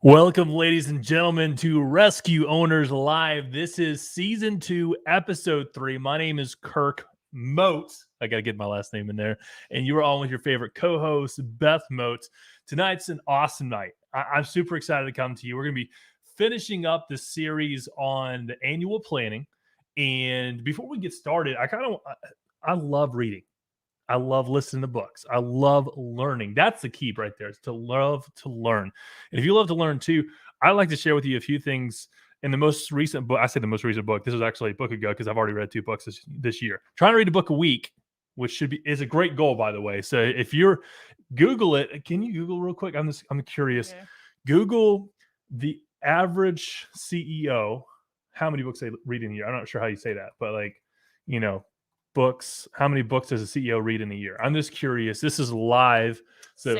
Welcome, ladies and gentlemen, to Rescue Owners Live. This is season 2, episode 3. My name is Kirk Mote. I got to get my last name in there. And you are on with your favorite co-host, Beth Mote. Tonight's an awesome night. I'm super excited to come to you. We're going to be finishing up the series on the annual planning. And before we get started, I love reading. I love listening to books. I love learning. That's the key right there, is to love to learn. And if you love to learn too, I'd like to share with you a few things in the most recent book. I say the most recent book. This was actually a book ago because I've already read 2 books this year. Trying to read a book a week, which is a great goal, by the way. So if you're Google it, can you Google real quick? I'm curious. Yeah. Google the average CEO, how many books they read in a year. I'm not sure how you say that, but books, how many books does a CEO read in a year? I'm just curious. This is live. So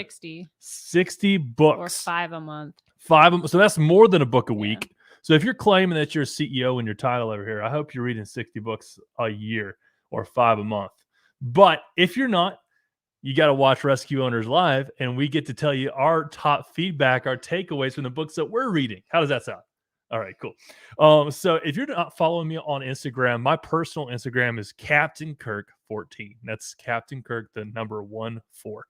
60 books. Or 5 a month. So that's more than a book a week. So if you're claiming that you're a CEO in your title over here, I hope you're reading 60 books a year or 5 a month. But if you're not, you got to watch Rescue Owners Live, and we get to tell you our top feedback, our takeaways from the books that we're reading. How does that sound? All right, cool. So if you're not following me on Instagram, my personal Instagram is Captain Kirk 14. That's Captain Kirk, the number 14.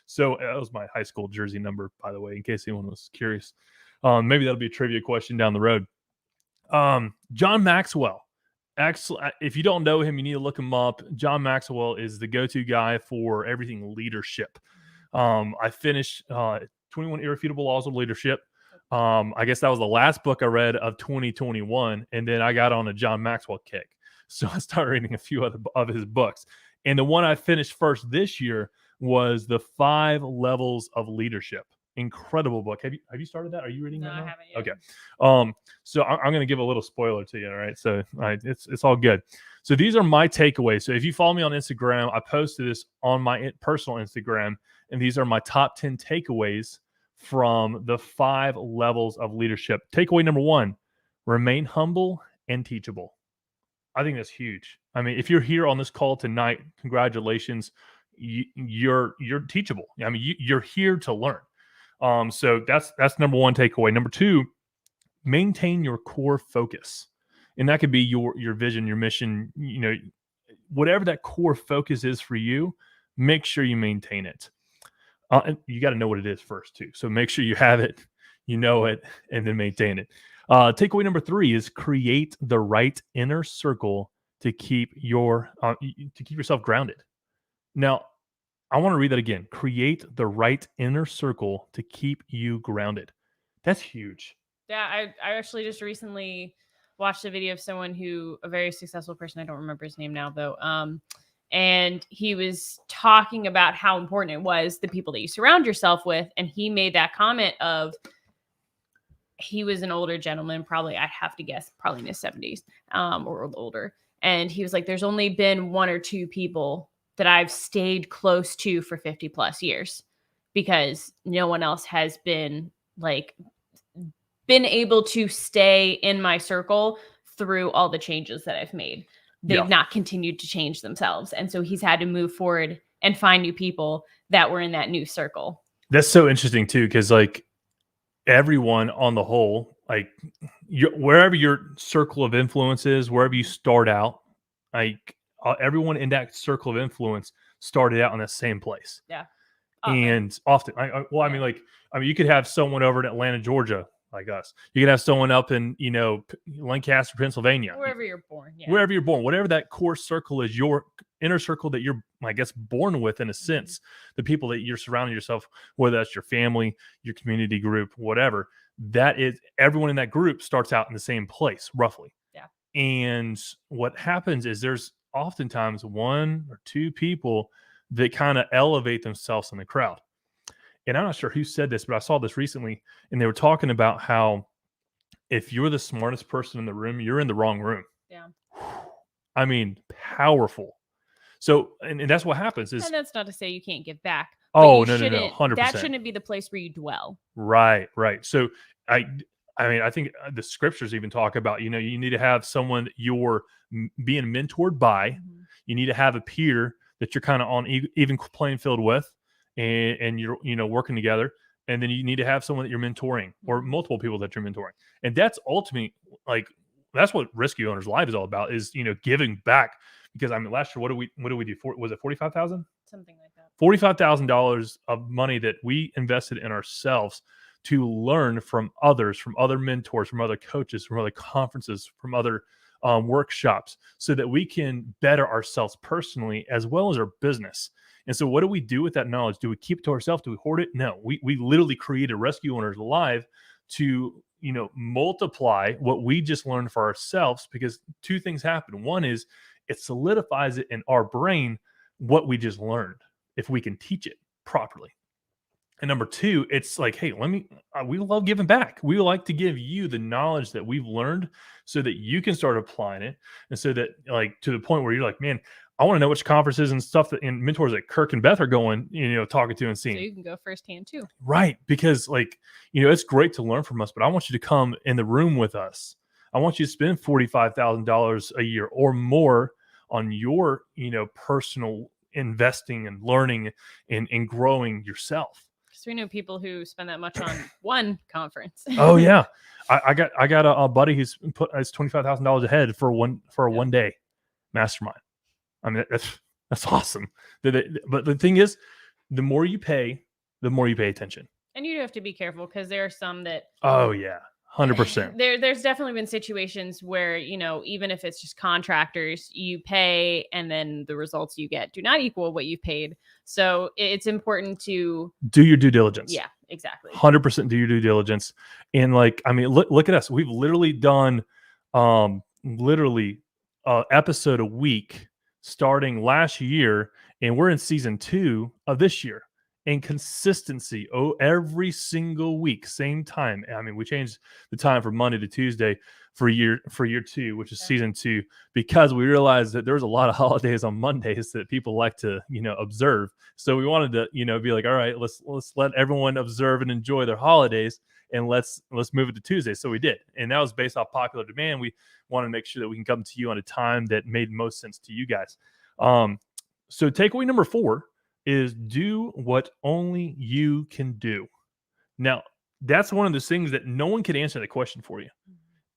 So that was my high school jersey number, by the way, in case anyone was curious. Maybe that'll be a trivia question down the road. John Maxwell. Excellent. If you don't know him, you need to look him up. John Maxwell is the go-to guy for everything leadership. I finished 21 Irrefutable Laws of Leadership. I guess that was the last book I read of 2021, and then I got on a John Maxwell kick. So I started reading a few of his books. And the one I finished first this year was The 5 Levels of Leadership. Incredible book. Have you started that? Are you reading that now? No, I haven't yet. Okay. So I'm going to give a little spoiler to you, all right? So it's all good. So these are my takeaways. So if you follow me on Instagram, I posted this on my personal Instagram, and these are my top 10 takeaways from the 5 levels of leadership. Takeaway number 1, remain humble and teachable. I think that's huge. I mean, if you're here on this call tonight, congratulations. You're teachable. I mean, you're here to learn. So that's number 1 takeaway. Number 2, maintain your core focus. And that could be your vision, your mission, whatever that core focus is for you, make sure you maintain it. And you got to know what it is first too. So make sure you have it, you know it, and then maintain it. Takeaway number 3 is create the right inner circle to keep yourself grounded. Now, I want to read that again. Create the right inner circle to keep you grounded. That's huge. Yeah, I actually just recently watched a video of a very successful person. I don't remember his name now though. And he was talking about how important it was, the people that you surround yourself with. And he made that comment of, he was an older gentleman, probably, I'd have to guess, probably in his 70s or older. And he was like, there's only been 1 or 2 people that I've stayed close to for 50 plus years, because no one else has been able to stay in my circle through all the changes that I've made. They've not continued to change themselves. And so he's had to move forward and find new people that were in that new circle. That's so interesting too, because everyone on the whole, wherever your circle of influence is, wherever you start out, everyone in that circle of influence started out in the same place. Yeah. And often, you could have someone over in Atlanta, Georgia, like us. You can have someone up in, Lancaster, Pennsylvania. Wherever you're born. Yeah. Wherever you're born. Whatever that core circle is, your inner circle that you're, I guess, born with in a sense. The people that you're surrounding yourself, whether that's your family, your community group, whatever, that is, everyone in that group starts out in the same place, roughly. Yeah. And what happens is there's oftentimes 1 or 2 people that kind of elevate themselves in the crowd. And I'm not sure who said this, but I saw this recently, and they were talking about how if you're the smartest person in the room, you're in the wrong room. Yeah. I mean, powerful. So, and that's what happens is. And that's not to say you can't give back. Oh, no, 100%. That shouldn't be the place where you dwell. Right. So I think the scriptures even talk about, you need to have someone that you're being mentored by. Mm-hmm. You need to have a peer that you're kind of on even playing field with. And you're working together, And then you need to have someone that you're mentoring or multiple people that you're mentoring. And that's ultimately like, that's what Rescue Owners Live is all about, is, giving back. Because I mean, last year, what did we do? Was it 45,000? Something like that. $45,000 of money that we invested in ourselves to learn from others, from other mentors, from other coaches, from other conferences, from other workshops, so that we can better ourselves personally as well as our business. And so what do we do with that knowledge? Do we keep it to ourselves? Do we hoard it? No, we literally created Rescue Owners Live to, multiply what we just learned for ourselves, because two things happen. One is it solidifies it in our brain, what we just learned, if we can teach it properly. And number two, it's like, hey, we love giving back. We like to give you the knowledge that we've learned so that you can start applying it. And so that, like, to the point where you're like, man, I want to know which conferences and stuff and mentors that Kirk and Beth are going, talking to and seeing. So you can go firsthand too. Right. Because, like, it's great to learn from us, but I want you to come in the room with us. I want you to spend $45,000 a year or more on your, personal investing and learning and growing yourself. Because we know people who spend that much on one conference. Oh yeah, I got a buddy who's put his $25,000 ahead for a 1 day mastermind. I mean, that's awesome. But the thing is, the more you pay, the more you pay attention. And you do have to be careful, because there are some that. Oh yeah. 100%. There's definitely been situations where, even if it's just contractors, you pay and then the results you get do not equal what you've paid. So it's important to do your due diligence. Yeah, exactly. 100% do your due diligence. And, like, I mean, look at us. We've literally done episode a week starting last year, and we're in season 2 of this year. And consistency, every single week, same time. I mean, we changed the time from Monday to Tuesday for year 2, which is season 2, because we realized that there's a lot of holidays on Mondays that people like to, observe. So we wanted to, be like, all right, let's let everyone observe and enjoy their holidays, and let's move it to Tuesday. So we did, and that was based off popular demand. We want to make sure that we can come to you on a time that made most sense to you guys. So takeaway number 4 is do what only you can do. Now, that's one of those things that no one can answer that question for you.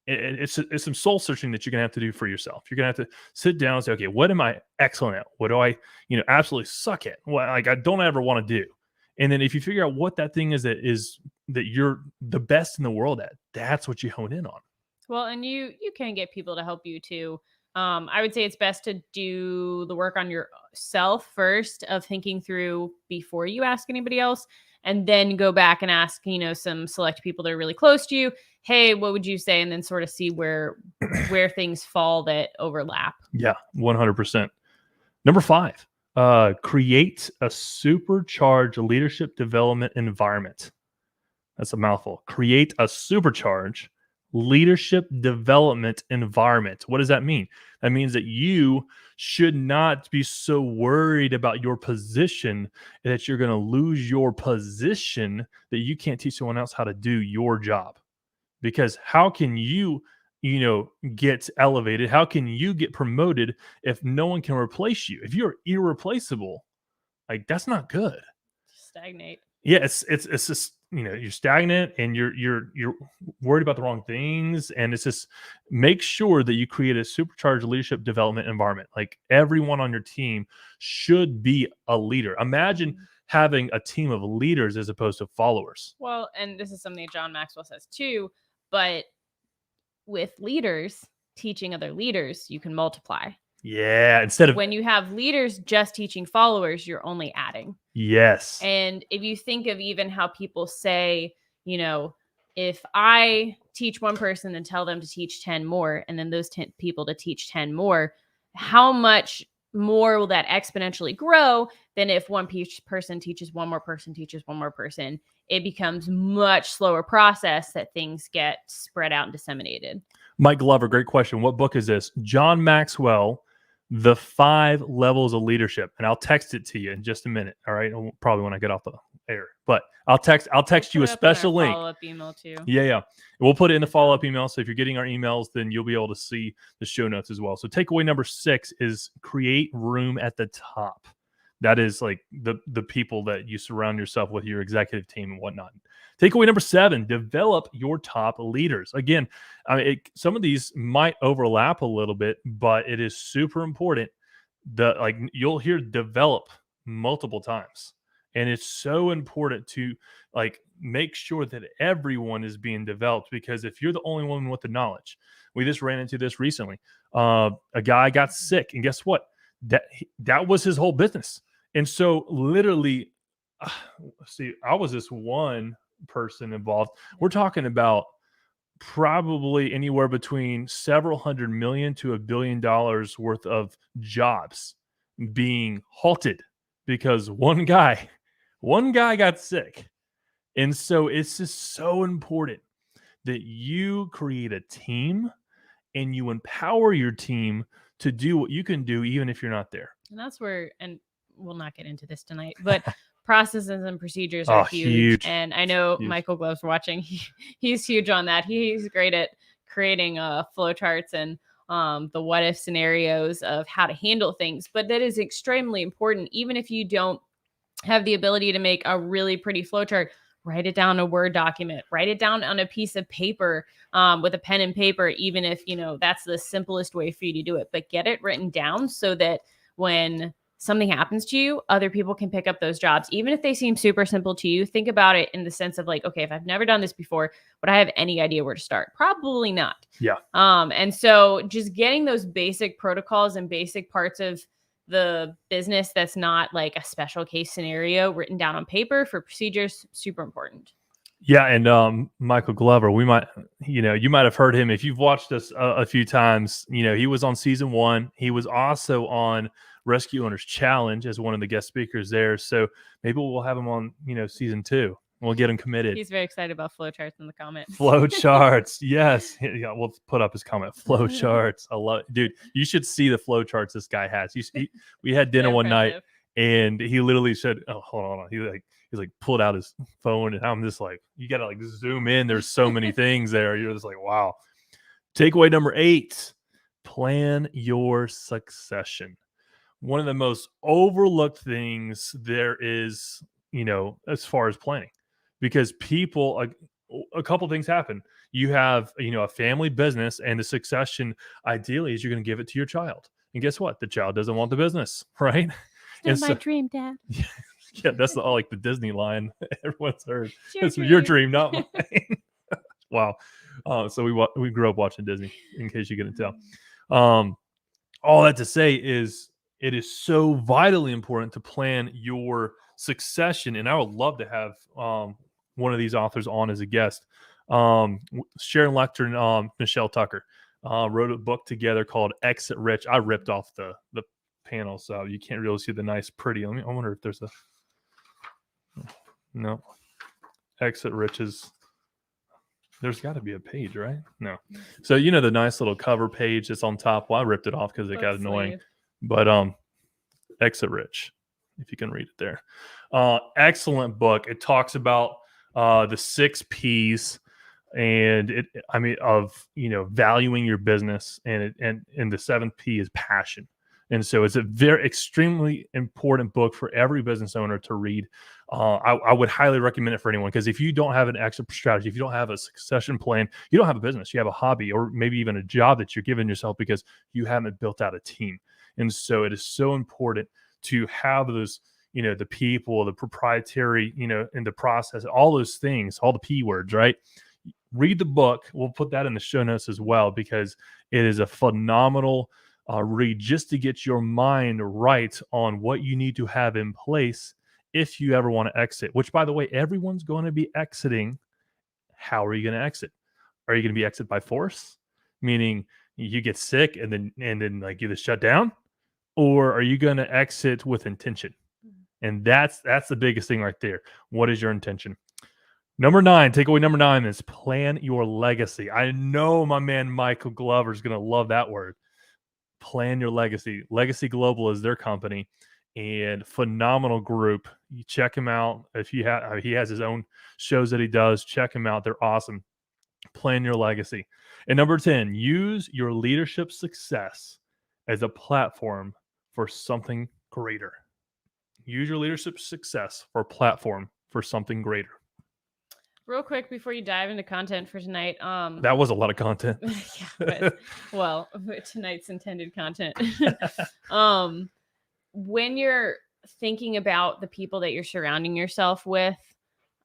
It's some soul searching that you're going to have to do for yourself. You're going to have to sit down and say, okay, what am I excellent at? What do I, absolutely suck at? What, like, I don't ever want to do. And then if you figure out what that thing is that you're the best in the world at, that's what you hone in on. Well, and you can get people to help you too. I would say it's best to do the work on yourself first, of thinking through before you ask anybody else, and then go back and ask, some select people that are really close to you. Hey, what would you say? And then sort of see where things fall that overlap. Yeah, 100%. Number 5, create a supercharged leadership development environment. That's a mouthful. Create a supercharged leadership development environment. What does that mean? That means that you should not be so worried about your position that you're going to lose your position, that you can't teach someone else how to do your job. Because how can you, get elevated? How can you get promoted if no one can replace you? If you're irreplaceable, like, that's not good. Stagnate. Yeah, it's just, you're stagnant and you're worried about the wrong things. And it's just, make sure that you create a supercharged leadership development environment. Like, everyone on your team should be a leader. Imagine having a team of leaders as opposed to followers. Well, and this is something that John Maxwell says too, but with leaders teaching other leaders, you can multiply. Yeah, instead of when you have leaders just teaching followers, you're only adding. Yes. And if you think of even how people say, if I teach one person and tell them to teach 10 more, and then those 10 people to teach 10 more, how much more will that exponentially grow than if one person teaches one more person, teaches one more person? It becomes much slower process that things get spread out and disseminated. Mike Glover, great question. What book is this? John Maxwell, The 5 Levels of Leadership. And I'll text it to you in just a minute. All right. Probably when I get off the air, but I'll text you a special link. Follow-up email too. Yeah. We'll put it in the follow-up email. So if you're getting our emails, then you'll be able to see the show notes as well. So takeaway number 6 is create room at the top. That is like the people that you surround yourself with, your executive team and whatnot. Takeaway number 7, develop your top leaders. Again, I mean, some of these might overlap a little bit, but it is super important. Like you'll hear develop multiple times. And it's so important to like make sure that everyone is being developed, because if you're the only one with the knowledge, we just ran into this recently. A guy got sick, and guess what? That was his whole business. And so literally, see, I was this one person involved. We're talking about probably anywhere between several hundred million to $1 billion worth of jobs being halted because one guy got sick. And so it's just so important that you create a team and you empower your team to do what you can do even if you're not there. And that's where, and we'll not get into this tonight, but processes and procedures Oh, are huge. huge. And I know Huge. Michael Glove's watching. He's huge on that. He's great at creating flowcharts and the what if scenarios of how to handle things. But that is extremely important. Even if you don't have the ability to make a really pretty flowchart, write it down in a Word document, write it down on a piece of paper with a pen and paper, even if, you know, that's the simplest way for you to do it. But get it written down so that when something happens to you, other people can pick up those jobs. Even if they seem super simple to you, think about it in the sense of like, okay, if I've never done this before, would I have any idea where to start? Probably not. Yeah. And so just getting those basic protocols and basic parts of the business that's not like a special case scenario written down on paper for procedures, super important. Yeah, and Michael Glover, you might have heard him if you've watched us a few times. You know, he was on season 1. He was also on Rescue Owners Challenge as one of the guest speakers there. So maybe we'll have him on, season 2. We'll get him committed. He's very excited about flowcharts in the comments. Flowcharts, yes. Yeah, we'll put up his comment. Flowcharts, I love it. Dude, you should see the flowcharts this guy has. We had dinner one night, and he literally said, "Oh, hold on." He's like pulled out his phone, and I'm just like, you got to like zoom in. There's so many things there. You're just like, wow. Takeaway number 8, plan your succession. One of the most overlooked things there is, as far as planning, because people, a couple things happen. You have, a family business, and the succession ideally is you're going to give it to your child. And guess what? The child doesn't want the business, right? Still my dream, Dad. Yeah, that's like the Disney line everyone's heard. It's your dream, not mine. Wow. So we grew up watching Disney, in case you couldn't tell. All that to say is it is so vitally important to plan your succession, and I would love to have one of these authors on as a guest. Sharon Lechter and Michelle Tucker wrote a book together called Exit Rich. I ripped off the panel, so you can't really see the nice pretty. I wonder if there's no Exit Riches. There's got to be a page, right? No. So the nice little cover page that's on top. Well, I ripped it off because it got annoying. But Exit Rich, if you can read it there. Excellent book. It talks about the 6 P's and valuing your business, and the 7th P is passion. And so it's a very extremely important book for every business owner to read. I would highly recommend it for anyone, because if you don't have an exit strategy, if you don't have a succession plan, you don't have a business, you have a hobby, or maybe even a job that you're giving yourself because you haven't built out a team. And so it is so important to have those, the people, the proprietary, in the process, all those things, all the P words, right? Read the book. We'll put that in the show notes as well, because it is a phenomenal read just to get your mind right on what you need to have in place if you ever want to exit, which, by the way, everyone's going to be exiting. How are you going to exit? Are you going to be exit by force? Meaning you get sick and then like either shut down, or are you going to exit with intention? And that's the biggest thing right there. What is your intention? Takeaway number 9 is plan your legacy. I know my man Michael Glover is going to love that word. Plan your legacy. Legacy Global is their company, and phenomenal group. You check him out. If he has his own shows that he does, check him out. They're awesome. Plan your legacy. And number 10, use your leadership success as a platform for something greater. Use your leadership success for a platform for something greater. Real quick before you dive into content for tonight, That was a lot of content. yeah, well, tonight's intended content. When you're thinking about the people that you're surrounding yourself with,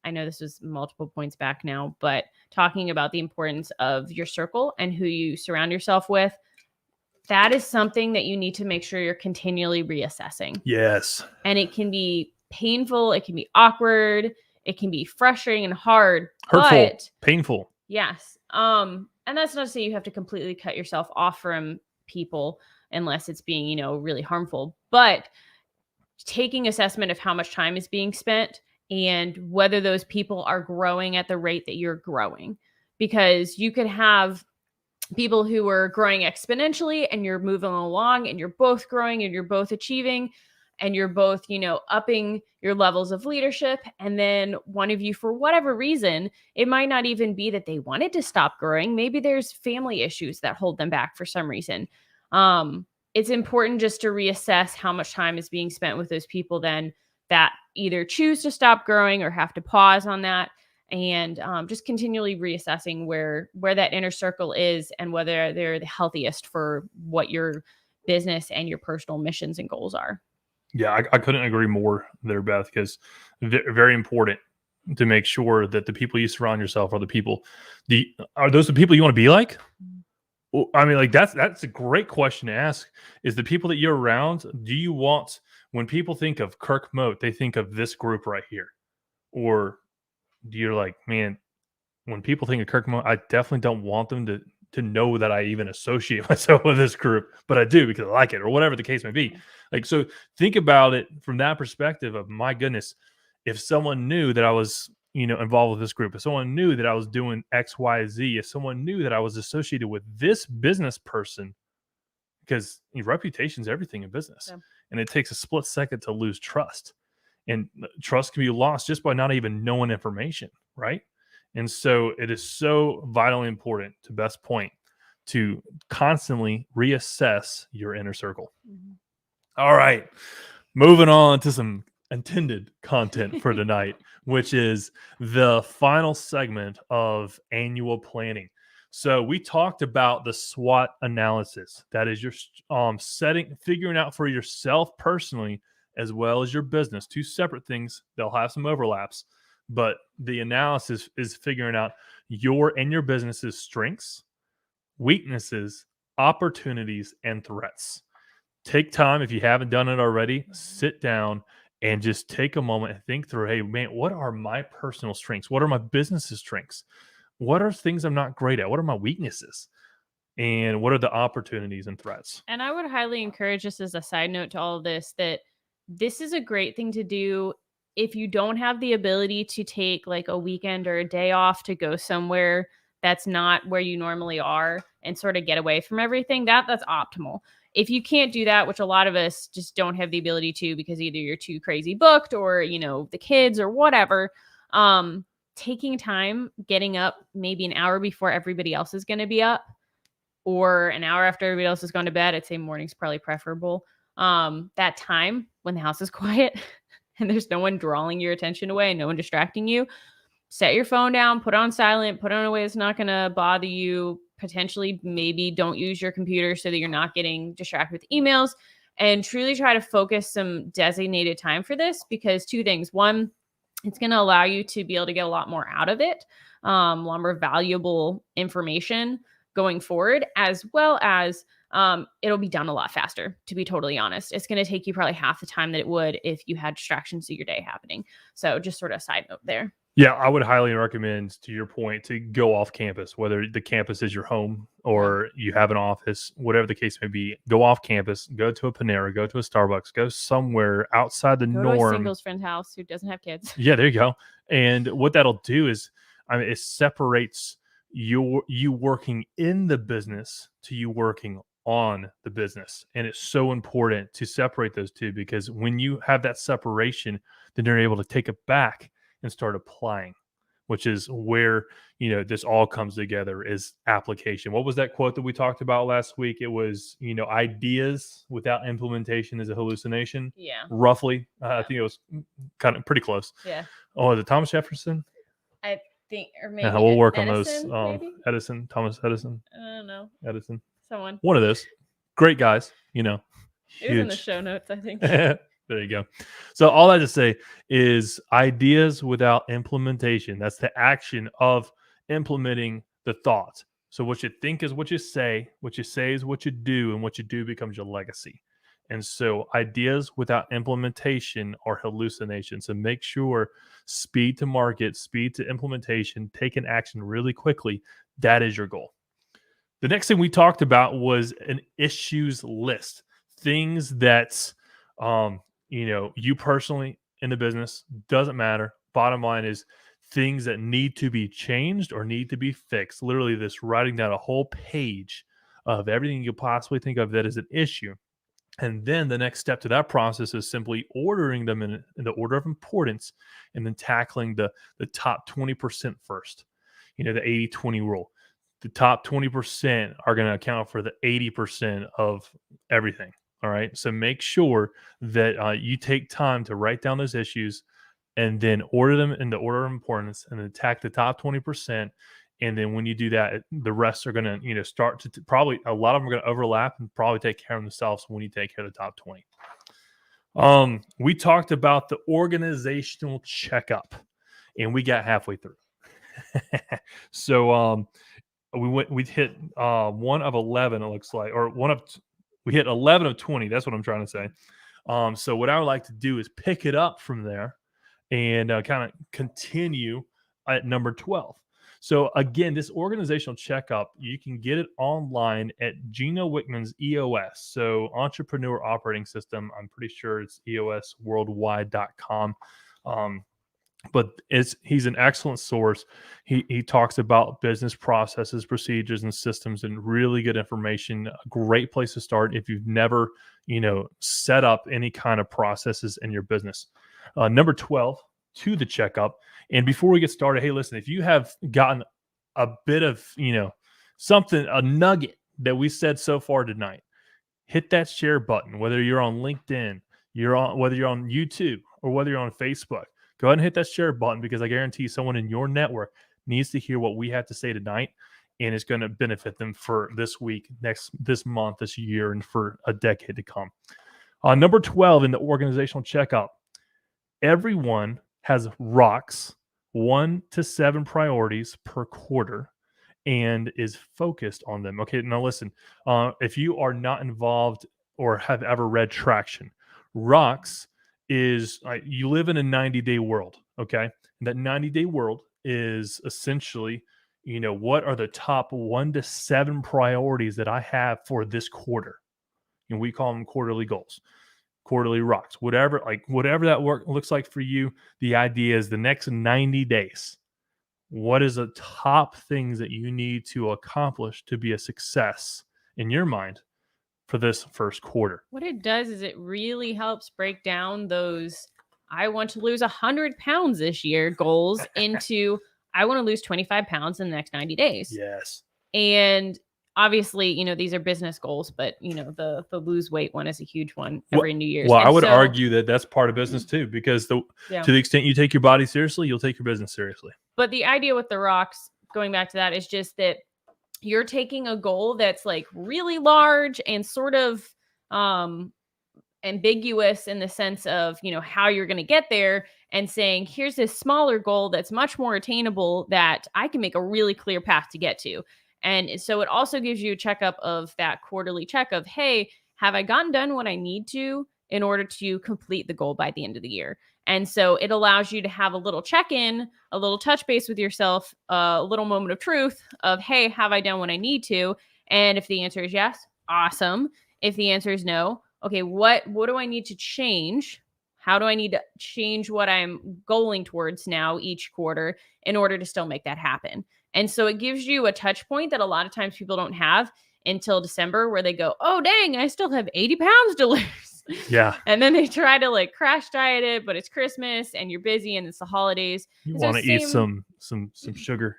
I know this was multiple points back now, but talking about the importance of your circle and who you surround yourself with, that is something that you need to make sure you're continually reassessing. Yes. And it can be painful, it can be awkward, it can be frustrating and hard, Hurtful, but painful. yes. And that's not to say you have to completely cut yourself off from people unless it's being, really harmful. But taking assessment of how much time is being spent and whether those people are growing at the rate that you're growing. Because you could have people who are growing exponentially and you're moving along and you're both growing and you're both achieving and you're both, upping your levels of leadership. And then one of you, for whatever reason, it might not even be that they wanted to stop growing. Maybe there's family issues that hold them back for some reason. It's important just to reassess how much time is being spent with those people then that either choose to stop growing or have to pause on that. And just continually reassessing where that inner circle is and whether they're the healthiest for what your business and your personal missions and goals are. Yeah, I couldn't agree more there, Beth, because very important to make sure that the people you surround yourself are the people. Are those the people you want to be like? Well, I mean, like that's a great question to ask. Is the people that you're around? Do you want, when people think of Kirk Mote, they think of this group right here, or do you're like, man, when people think of Kirk Mote, I definitely don't want them to know that I even associate myself with this group, but I do because I like it, or whatever the case may be. Like, so think about it from that perspective of, my goodness, if someone knew that I was, involved with this group, if someone knew that I was doing X, Y, Z, if someone knew that I was associated with this business person, because your reputation is everything in business, and it takes a split second to lose trust, and trust can be lost just by not even knowing information, right? And so it is so vitally important, to Beth's point, to constantly reassess your inner circle. Mm-hmm. All right. Moving on to some intended content for tonight, which is the final segment of annual planning. So we talked about the SWOT analysis. That is your figuring out for yourself personally, as well as your business, two separate things. They'll have some overlaps. But the analysis is figuring out your business's strengths, weaknesses, opportunities, and threats. Take time, if you haven't done it already, sit down and just take a moment and think through, hey, man, what are my personal strengths? What are my business's strengths? What are things I'm not great at? What are my weaknesses? And what are the opportunities and threats? And I would highly encourage, just as a side note to all of this, that this is a great thing to do if you don't have the ability to take like a weekend or a day off to go somewhere that's not where you normally are and sort of get away from everything. That's optimal. If you can't do that, which a lot of us just don't have the ability to because either you're too crazy booked or, the kids or whatever, taking time, getting up maybe an hour before everybody else is going to be up or an hour after everybody else has gone to bed, I'd say morning's probably preferable. That time when the house is quiet and there's no one drawing your attention away and no one distracting you, set your phone down, put it on silent, put it on a way that's not going to bother you. Potentially, maybe don't use your computer so that you're not getting distracted with emails, and truly try to focus some designated time for this, because two things. One, it's going to allow you to be able to get a lot more out of it, a lot more valuable information going forward, as well as it'll be done a lot faster, to be totally honest. It's going to take you probably half the time that it would if you had distractions to your day happening. So just sort of a side note there. Yeah, I would highly recommend, to your point, to go off campus, whether the campus is your home or you have an office, whatever the case may be. Go off campus, go to a Panera, go to a Starbucks, go somewhere outside the norm. Go to a singles friend's house who doesn't have kids. Yeah, there you go. And what that'll do is, it separates you working in the business to you working on the business. And it's so important to separate those two, because when you have that separation, then you're able to take it back and start applying which is where, this all comes together, is application. What was that quote that we talked about last week? It was, ideas without implementation is a hallucination. Yeah. Roughly. I think it was kind of pretty close. Yeah. Oh, is it Thomas Jefferson? I think, or maybe We'll work Edison, on those. maybe? Edison, Thomas Edison. I don't know. Edison. Someone. One of those. Great guys, It was in the huge. show notes, I think. There you go. So all that to say is ideas without implementation. That's the action of implementing the thought. So what you think is what you say is what you do, and what you do becomes your legacy. And so ideas without implementation are hallucinations. So make sure speed to market, speed to implementation, taking action really quickly. That is your goal. The next thing we talked about was an issues list. Things that, you personally in the business, doesn't matter. Bottom line is things that need to be changed or need to be fixed. Literally, this writing down a whole page of everything you could possibly think of that is an issue. And then the next step to that process is simply ordering them in the order of importance, and then tackling the top 20% first. The 80-20 rule. The top 20% are going to account for the 80% of everything. All right. So make sure that you take time to write down those issues, and then order them in the order of importance, and then attack the top 20%. And then when you do that, the rest are going to, start to probably, a lot of them are going to overlap and probably take care of themselves when you take care of the top 20. We talked about the organizational checkup, and we got halfway through. So we hit 1 of 11, it looks like, or we hit 11 of 20. That's what I'm trying to say. So what I would like to do is pick it up from there and kind of continue at number 12. So again, this organizational checkup, you can get it online at Gino Wickman's EOS. So Entrepreneur Operating System. I'm pretty sure it's EOSworldwide.com. But he's an excellent source. He talks about business processes, procedures, and systems, and really good information. A great place to start if you've never, set up any kind of processes in your business. Number 12, to the checkup. And before we get started, hey, listen, if you have gotten a bit of, something, a nugget that we said so far tonight, hit that share button, whether you're on LinkedIn, whether you're on YouTube, or whether you're on Facebook. Go ahead and hit that share button, because I guarantee someone in your network needs to hear what we have to say tonight, and it's going to benefit them for this week, this month, this year, and for a decade to come. Number 12 in the organizational checkup, everyone has rocks 1 to 7 priorities per quarter and is focused on them. Okay, now listen, if you are not involved or have ever read Traction, rocks is you live in a 90-day world, okay? And that 90-day world is essentially, what are the top 1 to 7 priorities that I have for this quarter? And we call them quarterly goals, quarterly rocks, whatever that work looks like for you. The idea is the next 90 days, what is the top things that you need to accomplish to be a success in your mind for this first quarter? What it does is it really helps break down those I want to lose 100 pounds this year goals into I want to lose 25 pounds in the next 90 days. Yes. And obviously, these are business goals, but the lose weight one is a huge one every New Year's. Well, and I would argue that that's part of business too, because to the extent you take your body seriously, you'll take your business seriously. But the idea with the rocks, going back to that, is just that you're taking a goal that's like really large and sort of ambiguous in the sense of, how you're going to get there, and saying, here's this smaller goal that's much more attainable that I can make a really clear path to get to. And so it also gives you a checkup of that quarterly check of, hey, have I gotten done what I need to in order to complete the goal by the end of the year? And so it allows you to have a little check-in, a little touch base with yourself, a little moment of truth of, hey, have I done what I need to? And if the answer is yes, awesome. If the answer is no, okay, what do I need to change? How do I need to change what I'm going towards now each quarter in order to still make that happen? And so it gives you a touch point that a lot of times people don't have until December, where they go, oh, dang, I still have 80 pounds to lose. Yeah. And then they try to like crash diet it, but it's Christmas and you're busy and it's the holidays. You And so want to eat some sugar.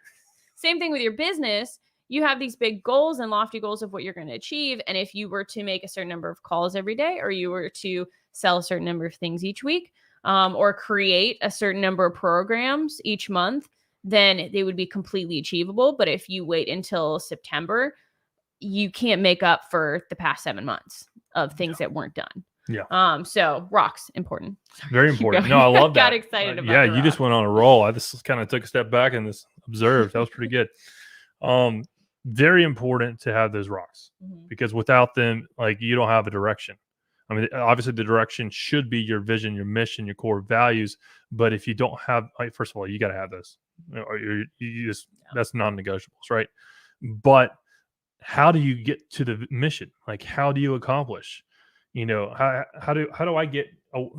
same thing with your business. You have these big goals and lofty goals of what you're going to achieve. And if you were to make a certain number of calls every day, or you were to sell a certain number of things each week, or create a certain number of programs each month, then they would be completely achievable. But if you wait until September, you can't make up for the past 7 months of things that weren't done. Yeah. So rocks important. Very important. No, I love that. Got excited about yeah, the you just rocks. went on a roll. I just kind of took a step back and just observed. That was pretty good. Very important to have those rocks because without them, like you don't have a direction. I mean, obviously the direction should be your vision, your mission, your core values. But if you don't have, like, first of all, you got to have those. Or you just that's non-negotiables, right? But how do you get to the mission? Like, how do you accomplish? How do I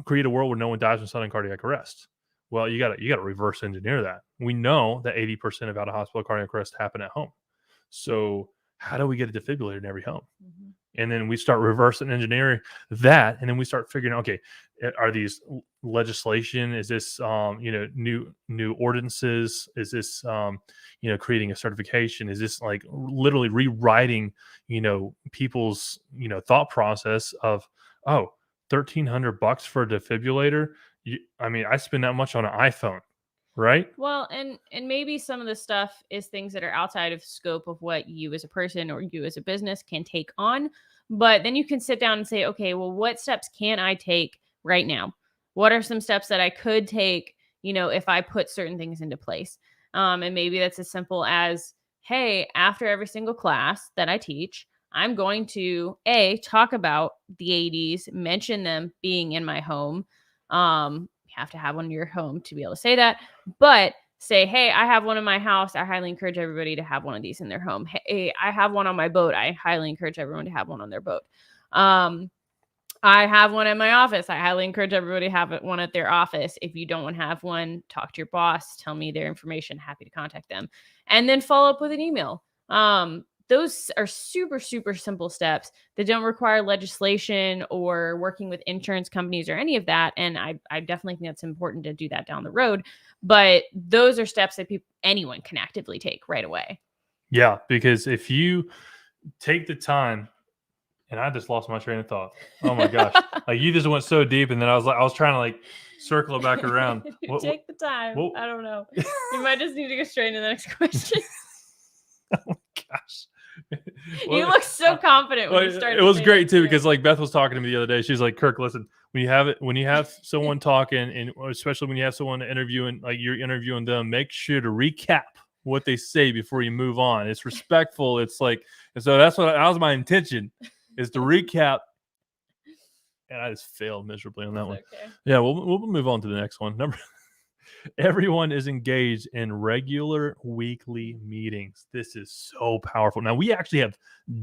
create a world where no one dies from sudden cardiac arrest? Well, you got to reverse engineer that. We know that 80% of out of hospital cardiac arrest happen at home. So how do we get a defibrillator in every home? And then we start reversing engineering that, and then we start figuring, okay, are these legislation? Is this new ordinances? Is this creating a certification? Is this like literally rewriting people's thought process of $1,300 for a defibrillator? I spend that much on an iPhone, right? Well, and maybe some of the stuff is things that are outside of scope of what you as a person or you as a business can take on. But then you can sit down and say, okay, well, what steps can I take right now? What are some steps that I could take, if I put certain things into place? And maybe that's as simple as, hey, after every single class that I teach, I'm going to talk about the 80s, mention them being in my home. You have to have one in your home to be able to say that, but say, hey, I have one in my house. I highly encourage everybody to have one of these in their home. Hey, I have one on my boat. I highly encourage everyone to have one on their boat. I have one in my office. I highly encourage everybody to have one at their office. If you don't want to have one, talk to your boss, tell me their information. Happy to contact them. And then follow up with an email. Those are super, super simple steps that don't require legislation or working with insurance companies or any of that. And I definitely think that's important to do that down the road. But those are steps that anyone can actively take right away. Yeah, because if you take the time, and I just lost my train of thought. Oh my gosh. Like you just went so deep, and then I was trying to like circle it back around. Take the time. I don't know. You might just need to go straight into the next question. Oh my gosh. You look so confident when you started. It was great too, because like Beth was talking to me the other day. She's like, Kirk, listen, when you have someone talking, and especially when you have someone interviewing, like you're interviewing them, make sure to recap what they say before you move on. It's respectful. It's like, and so that was my intention, is to recap. And I just failed miserably on that one. Okay. Yeah, we'll move on to the next one. Everyone is engaged in regular weekly meetings. This is so powerful. Now, we actually have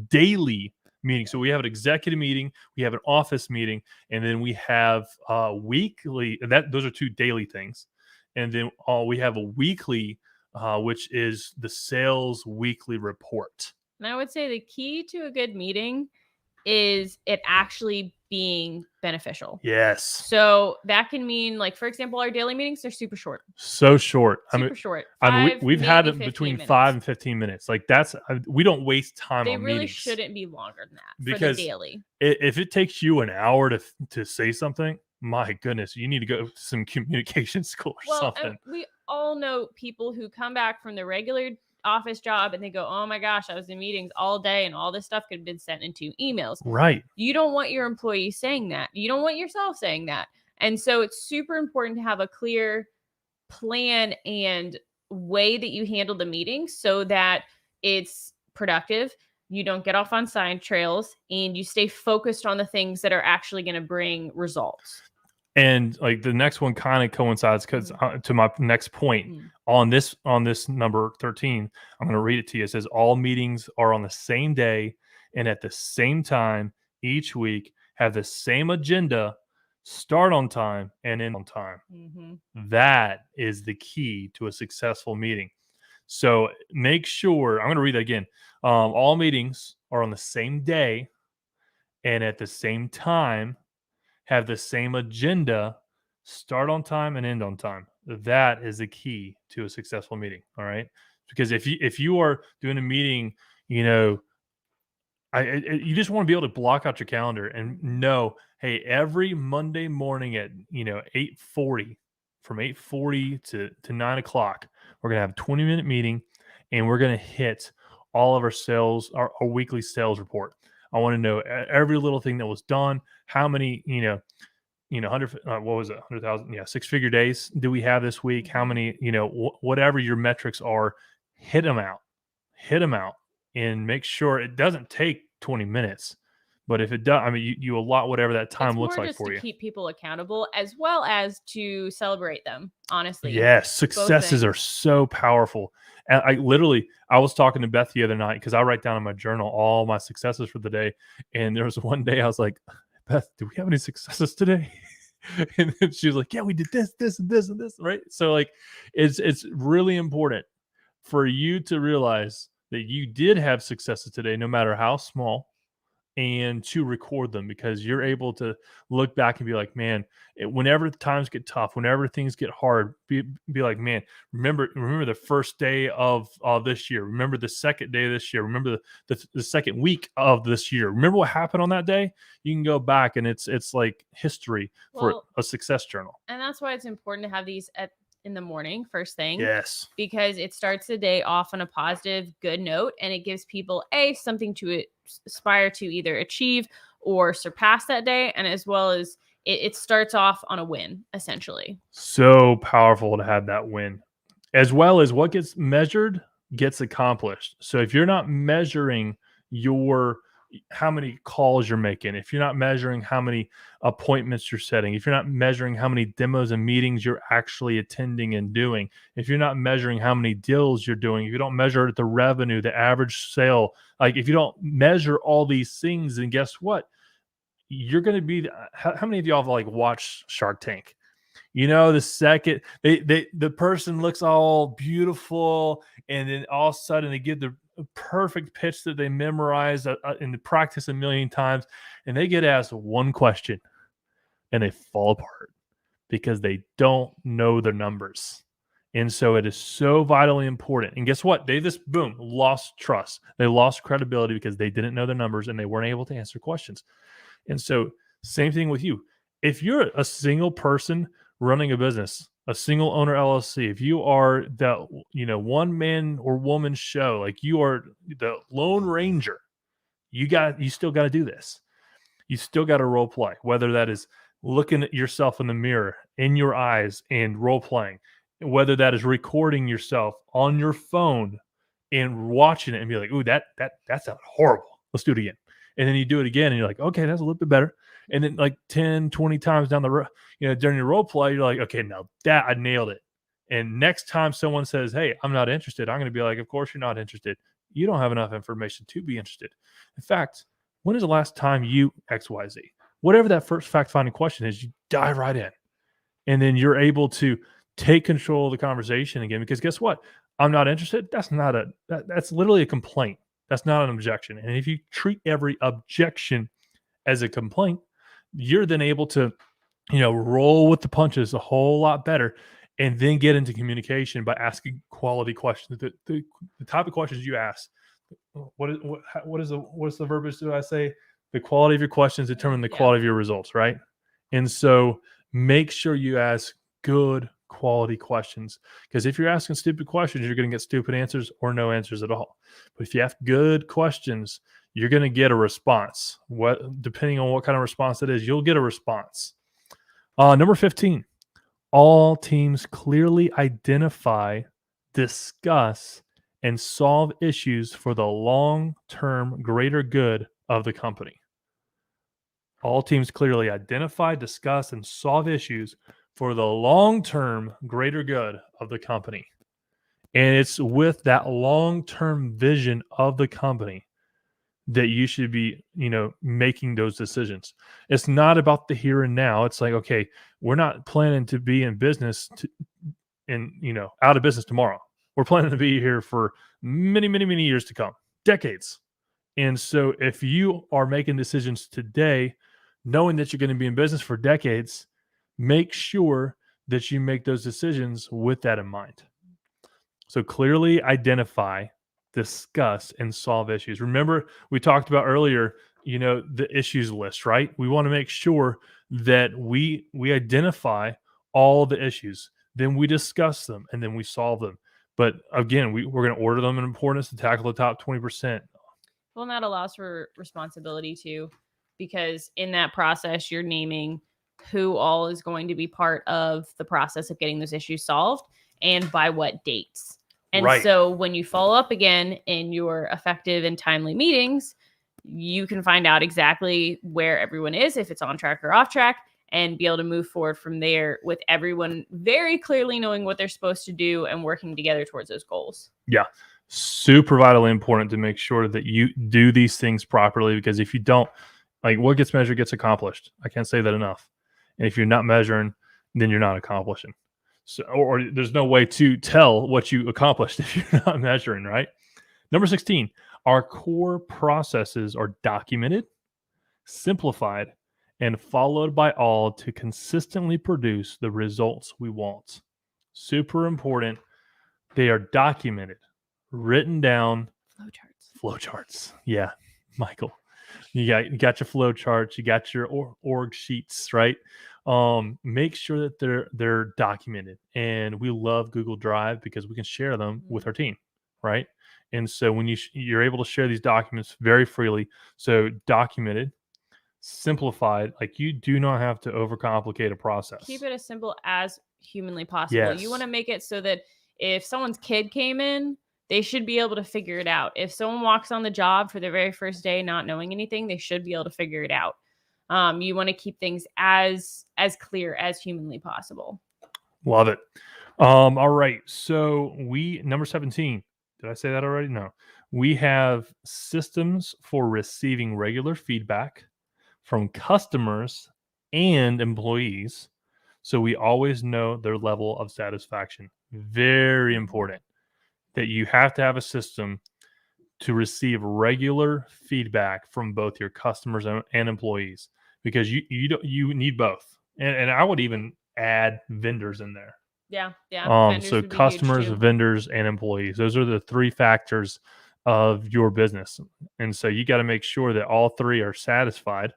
daily meetings. So we have an executive meeting, we have an office meeting, and then we have weekly. Those are two daily things. And then we have a weekly, which is the sales weekly report. And I would say the key to a good meeting is it actually being beneficial. Yes. So that can mean, like, for example, our daily meetings are super short. So short. Super short. We've had it between minutes. 5 and 15 minutes. Like we don't waste time on meetings. They really shouldn't be longer than that because for the daily. If it takes you an hour to say something, my goodness, you need to go to some communication school or something. We all know people who come back from the regular office job and they go, oh my gosh, I was in meetings all day and all this stuff could have been sent into emails. Right. You don't want your employees saying that. You don't want yourself saying that. And so it's super important to have a clear plan and way that you handle the meeting so that it's productive. You don't get off on side trails and you stay focused on the things that are actually going to bring results. And like the next one kind of coincides because to my next point on this number 13, I'm going to read it to you. It says all meetings are on the same day and at the same time each week, have the same agenda, start on time and end on time. That is the key to a successful meeting. So make sure, I'm going to read that again. All meetings are on the same day and at the same time. have the same agenda, start on time and end on time. That is the key to a successful meeting. All right. Because if you are doing a meeting, you know, you just want to be able to block out your calendar and know, hey, every Monday morning at 8:40, from 8:40 to 9 o'clock, we're gonna have a 20-minute meeting, and we're gonna hit all of our sales, our weekly sales report. I want to know every little thing that was done, how many 100 what was it, 100,000, 6-figure days do we have this week? How many, whatever your metrics are, hit them out, hit them out, and make sure it doesn't take 20 minutes. But if it does, I mean, you allot whatever that time looks like for you. It's more just to keep people accountable as well as to celebrate them, honestly. Yes, successes are so powerful. And I was talking to Beth the other night because I write down in my journal all my successes for the day. And there was one day I was like, Beth, do we have any successes today? And then she was like, yeah, we did this, this, and this, and this, right? So like, it's really important for you to realize that you did have successes today, no matter how small, and to record them, because you're able to look back and be like, man, whenever times get tough, whenever things get hard, be like, man, remember the first day of this year, remember the second day of this year, remember the second week of this year, remember what happened on that day. You can go back and it's like history for a success journal. And that's why it's important to have these in the morning, first thing. Yes. Because it starts the day off on a positive, good note, and it gives people something to aspire to either achieve or surpass that day, and as well as it starts off on a win, essentially. So powerful to have that win, as well as what gets measured gets accomplished. So if you're not measuring how many calls you're making, if you're not measuring how many appointments you're setting, if you're not measuring how many demos and meetings you're actually attending and doing, if you're not measuring how many deals you're doing, if you don't measure the revenue, the average sale, like if you don't measure all these things, then guess what? You're going to be, how many of y'all have like watched Shark Tank? The second the person looks all beautiful, and then all of a sudden they give the perfect pitch that they memorize and practice a million times, and they get asked one question and they fall apart because they don't know their numbers. And so it is so vitally important. And guess what? They just lost trust. They lost credibility because they didn't know their numbers and they weren't able to answer questions. And so same thing with you. If you're a single person running a business, a single owner LLC, if you are the one man or woman show, like you are the Lone Ranger, you still got to do this. You still got to role play, whether that is looking at yourself in the mirror in your eyes and role playing, whether that is recording yourself on your phone and watching it and be like, ooh, that sounds horrible. Let's do it again. And then you do it again and you're like, okay, that's a little bit better. And then like 10, 20 times down the road, during your role play, you're like, okay, now that I nailed it. And next time someone says, hey, I'm not interested, I'm going to be like, of course you're not interested. You don't have enough information to be interested. In fact, when is the last time you XYZ? Whatever that first fact-finding question is, you dive right in. And then you're able to take control of the conversation again, because guess what? I'm not interested. That's literally a complaint. That's not an objection. And if you treat every objection as a complaint, you're then able to, roll with the punches a whole lot better, and then get into communication by asking quality questions. The type of questions you ask. What is the verbiage do I say? The quality of your questions determine the quality of your results, right? And so make sure you ask good quality questions, because if you're asking stupid questions, you're going to get stupid answers or no answers at all. But if you ask good questions, you're going to get a response. Depending on what kind of response it is, you'll get a response. Number 15, all teams clearly identify, discuss, and solve issues for the long-term greater good of the company. All teams clearly identify, discuss, and solve issues for the long-term greater good of the company. And it's with that long-term vision of the company that you should be, making those decisions. It's not about the here and now. It's like, okay, we're not planning to be in business out of business tomorrow. We're planning to be here for many, many, many years to come, decades. And so if you are making decisions today knowing that you're going to be in business for decades, make sure that you make those decisions with that in mind. So clearly identify, discuss, and solve issues. Remember, we talked about earlier, the issues list, right? We want to make sure that we identify all the issues, then we discuss them, and then we solve them. But again, we're going to order them in importance to tackle the top 20%. Well, and that allows for responsibility too, because in that process, you're naming who all is going to be part of the process of getting those issues solved and by what dates. And Right. so when you follow up again in your effective and timely meetings, you can find out exactly where everyone is, if it's on track or off track, and be able to move forward from there with everyone very clearly knowing what they're supposed to do and working together towards those goals. Yeah. Super vitally important to make sure that you do these things properly, because if you don't, like, what gets measured gets accomplished. I can't say that enough. And if you're not measuring, then you're not accomplishing. So, or there's no way to tell what you accomplished if you're not measuring, right? Number 16, our core processes are documented, simplified, and followed by all to consistently produce the results we want. Super important. They are documented, written down. Flowcharts. Yeah, Michael. You got your flow charts, you got your org sheets, right? Make sure that they're documented. And we love Google Drive because we can share them with our team, right? And so when you're able to share these documents very freely, so documented, simplified, like, you do not have to overcomplicate a process. Keep it as simple as humanly possible. You want to make it so that if someone's kid came in, they should be able to figure it out. If someone walks on the job for their very first day not knowing anything, they should be able to figure it out. You want to keep things as clear as humanly possible. Love it. All right. So number 17. Did I say that already? No. We have systems for receiving regular feedback from customers and employees, so we always know their level of satisfaction. Very important that you have to have a system to receive regular feedback from both your customers and employees, because you need both. And I would even add vendors in there. Yeah. So customers, vendors, and employees. Those are the three factors of your business. And so you got to make sure that all three are satisfied,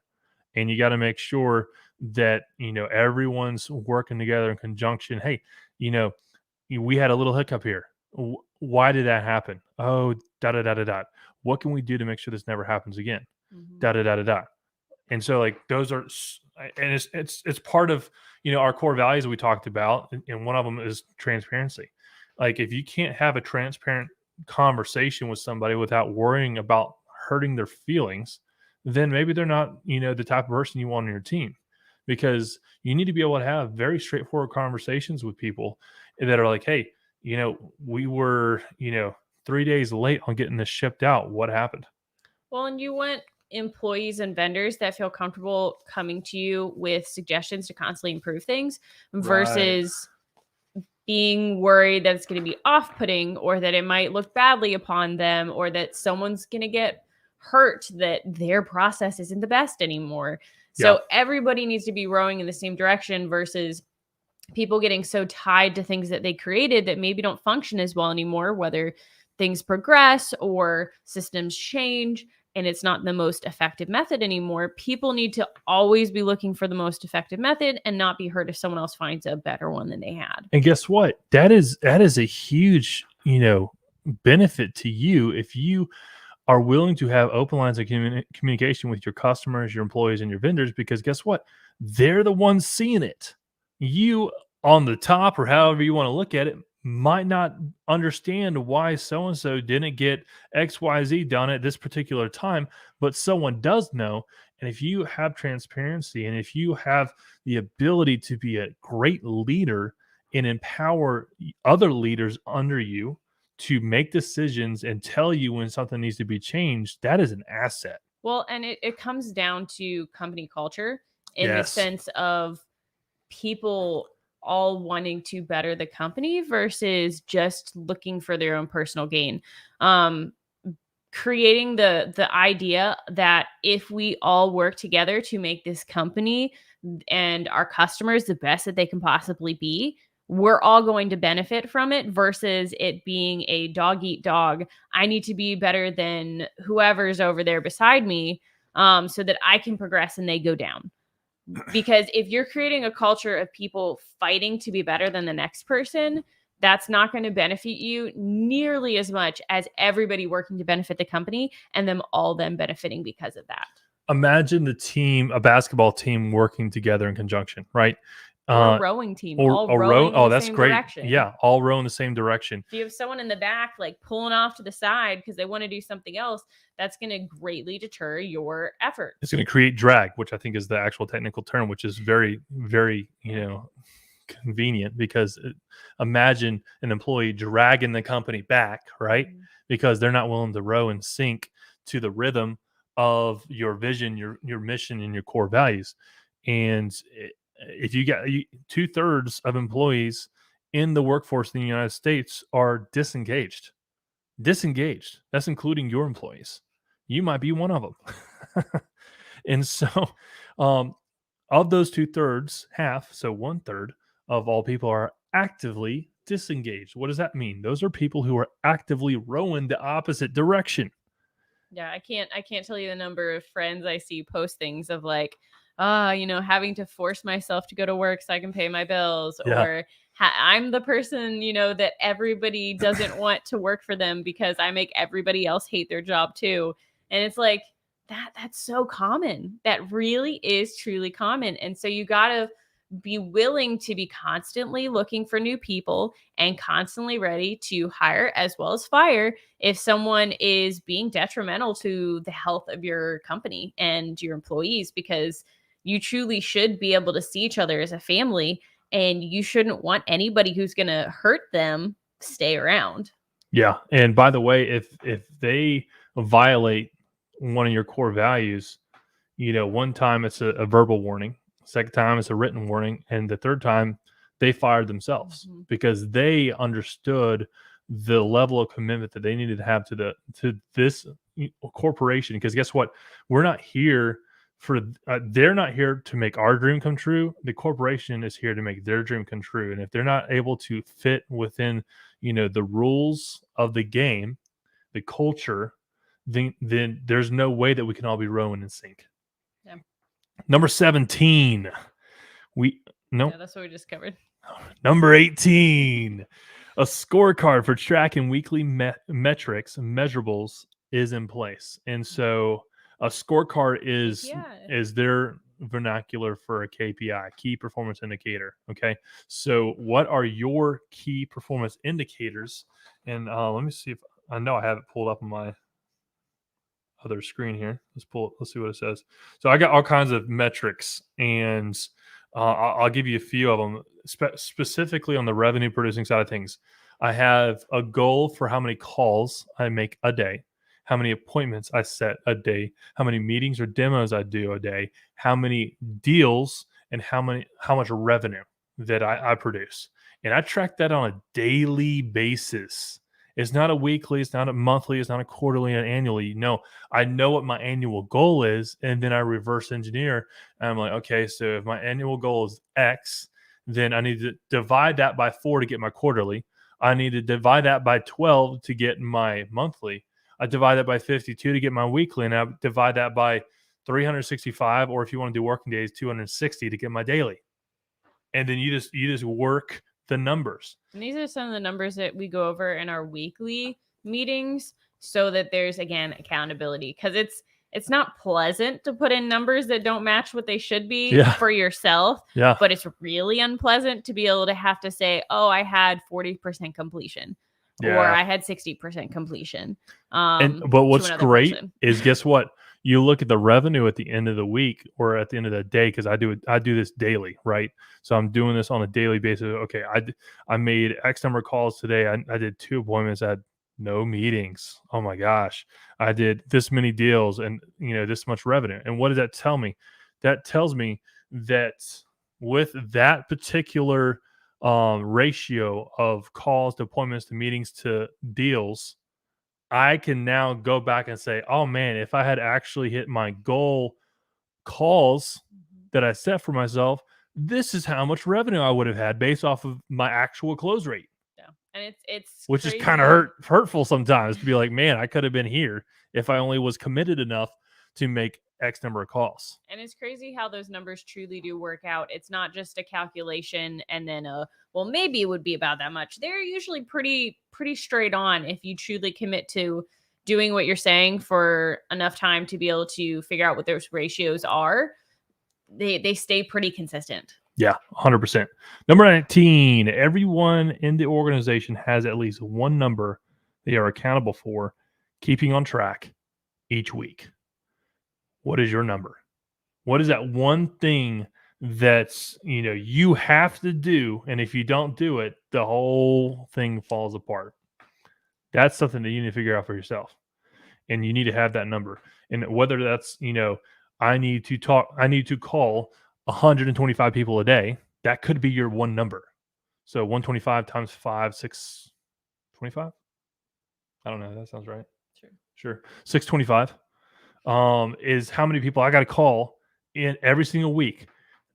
and you got to make sure that, everyone's working together in conjunction. Hey, we had a little hiccup here. Why did that happen? Oh, da. What can we do to make sure this never happens again? Da. And so, like, those are, and it's part of, our core values that we talked about. And one of them is transparency. Like, if you can't have a transparent conversation with somebody without worrying about hurting their feelings, then maybe they're not, the type of person you want on your team, because you need to be able to have very straightforward conversations with people that are like, hey, we were, 3 days late on getting this shipped out. What happened? Well, and you want employees and vendors that feel comfortable coming to you with suggestions to constantly improve things versus being worried that it's going to be off-putting, or that it might look badly upon them, or that someone's going to get hurt, that their process isn't the best anymore. So everybody needs to be rowing in the same direction versus people getting so tied to things that they created that maybe don't function as well anymore, whether things progress or systems change and it's not the most effective method anymore. People need to always be looking for the most effective method and not be hurt if someone else finds a better one than they had. And guess what? That is a huge, benefit to you if you are willing to have open lines of communication with your customers, your employees, and your vendors, because guess what? They're the ones seeing it. You on the top, or however you want to look at it, might not understand why so-and-so didn't get XYZ done at this particular time, but someone does know. And if you have transparency, and if you have the ability to be a great leader and empower other leaders under you to make decisions and tell you when something needs to be changed, that is an asset. Well, and it comes down to company culture in the sense of people all wanting to better the company versus just looking for their own personal gain. creating the idea that if we all work together to make this company and our customers the best that they can possibly be, we're all going to benefit from it, versus it being a dog eat dog. I need to be better than whoever's over there beside me, so that I can progress and they go down. Because if you're creating a culture of people fighting to be better than the next person, that's not going to benefit you nearly as much as everybody working to benefit the company and them all then benefiting because of that. Imagine a basketball team working together in conjunction, right? Or a rowing team, Or all a row. rowing in Oh, the that's same great. direction. Yeah, all row in the same direction. If you have someone in the back like pulling off to the side because they want to do something else, that's going to greatly deter your effort. It's going to create drag, which I think is the actual technical term, which is very, very, convenient, because imagine an employee dragging the company back, right? Mhm. Because they're not willing to row in sync to the rhythm of your vision, your mission, and your core values. And if you got 2/3 of employees in the workforce in the United States are disengaged. That's including your employees. You might be one of them. And so, um, of those 2/3, half, so 1/3 of all people are actively disengaged. What does that mean? Those are people who are actively rowing the opposite direction. Yeah, I can't tell you the number of friends I see post things of like, having to force myself to go to work so I can pay my bills, Yeah. or I'm the person, that everybody doesn't want to work for them because I make everybody else hate their job too. And it's like that's so common. That really is truly common. And so you got to be willing to be constantly looking for new people and constantly ready to hire as well as fire if someone is being detrimental to the health of your company and your employees, because you truly should be able to see each other as a family, and you shouldn't want anybody who's going to hurt them stay around. Yeah. And by the way, if they violate one of your core values, one time it's a verbal warning, second time it's a written warning, and the third time they fired themselves Mhm. because they understood the level of commitment that they needed to have to this corporation. Because guess what? We're not here for they're not here to make our dream come true. The corporation is here to make their dream come true. And if they're not able to fit within, the rules of the game, the culture, then there's no way that we can all be rowing in sync. Yeah. Number 17. We Nope. Yeah, that's what we just covered. Number 18. A scorecard for tracking weekly metrics and measurables is in place. And so a scorecard KPI. is their vernacular for a KPI, key performance indicator. Okay. So what are your key performance indicators? And let me see if I know I have it pulled up on my other screen here. Let's see what it says. So I got all kinds of metrics, and I'll give you a few of them. Specifically on the revenue producing side of things, I have a goal for how many calls I make a day, how many appointments I set a day, how many meetings or demos I do a day, how many deals, and how much revenue that I produce. And I track that on a daily basis. It's not a weekly, it's not a monthly, it's not a quarterly and annually. No, I know what my annual goal is, and then I reverse engineer. And I'm like, okay, so if my annual goal is X, then I need to divide that by 4 to get my quarterly. I need to divide that by 12 to get my monthly. I divide that by 52 to get my weekly, and I divide that by 365, or if you want to do working days, 260 to get my daily. And then you just work the numbers. And these are some of the numbers that we go over in our weekly meetings so that there's, again, accountability, because it's not pleasant to put in numbers that don't match what they should be Yeah. for yourself. Yeah. But it's really unpleasant to be able to have to say, oh, I had 40% completion, or Yeah. I had 60% completion. But what's to another great person. is, guess what? You look at the revenue at the end of the week or at the end of the day, because I do this daily, right? So I'm doing this on a daily basis. Okay, I made X number of calls today. I did 2 appointments. I had no meetings. Oh my gosh. I did this many deals and this much revenue. And what does that tell me? That tells me that with that particular ratio of calls to appointments to meetings to deals, I can now go back and say, oh man, if I had actually hit my goal calls that I set for myself, this is how much revenue I would have had based off of my actual close rate. Yeah. And it's Which crazy. is kind of hurtful sometimes to be like, man, I could have been here if I only was committed enough to make X number of calls. And it's crazy how those numbers truly do work out. It's not just a calculation and then well, maybe it would be about that much. They're usually pretty straight on if you truly commit to doing what you're saying for enough time to be able to figure out what those ratios are. They stay pretty consistent. Yeah, 100%. Number 19, everyone in the organization has at least one number they are accountable for keeping on track each week. What is your number? What is that one thing that's, you have to do, and if you don't do it, the whole thing falls apart? That's something that you need to figure out for yourself. And you need to have that number. And whether that's, I need to call 125 people a day, that could be your one number. So 125 times 5, 625. I don't know. That sounds right. Sure. 625 is how many people I got to call in every single week.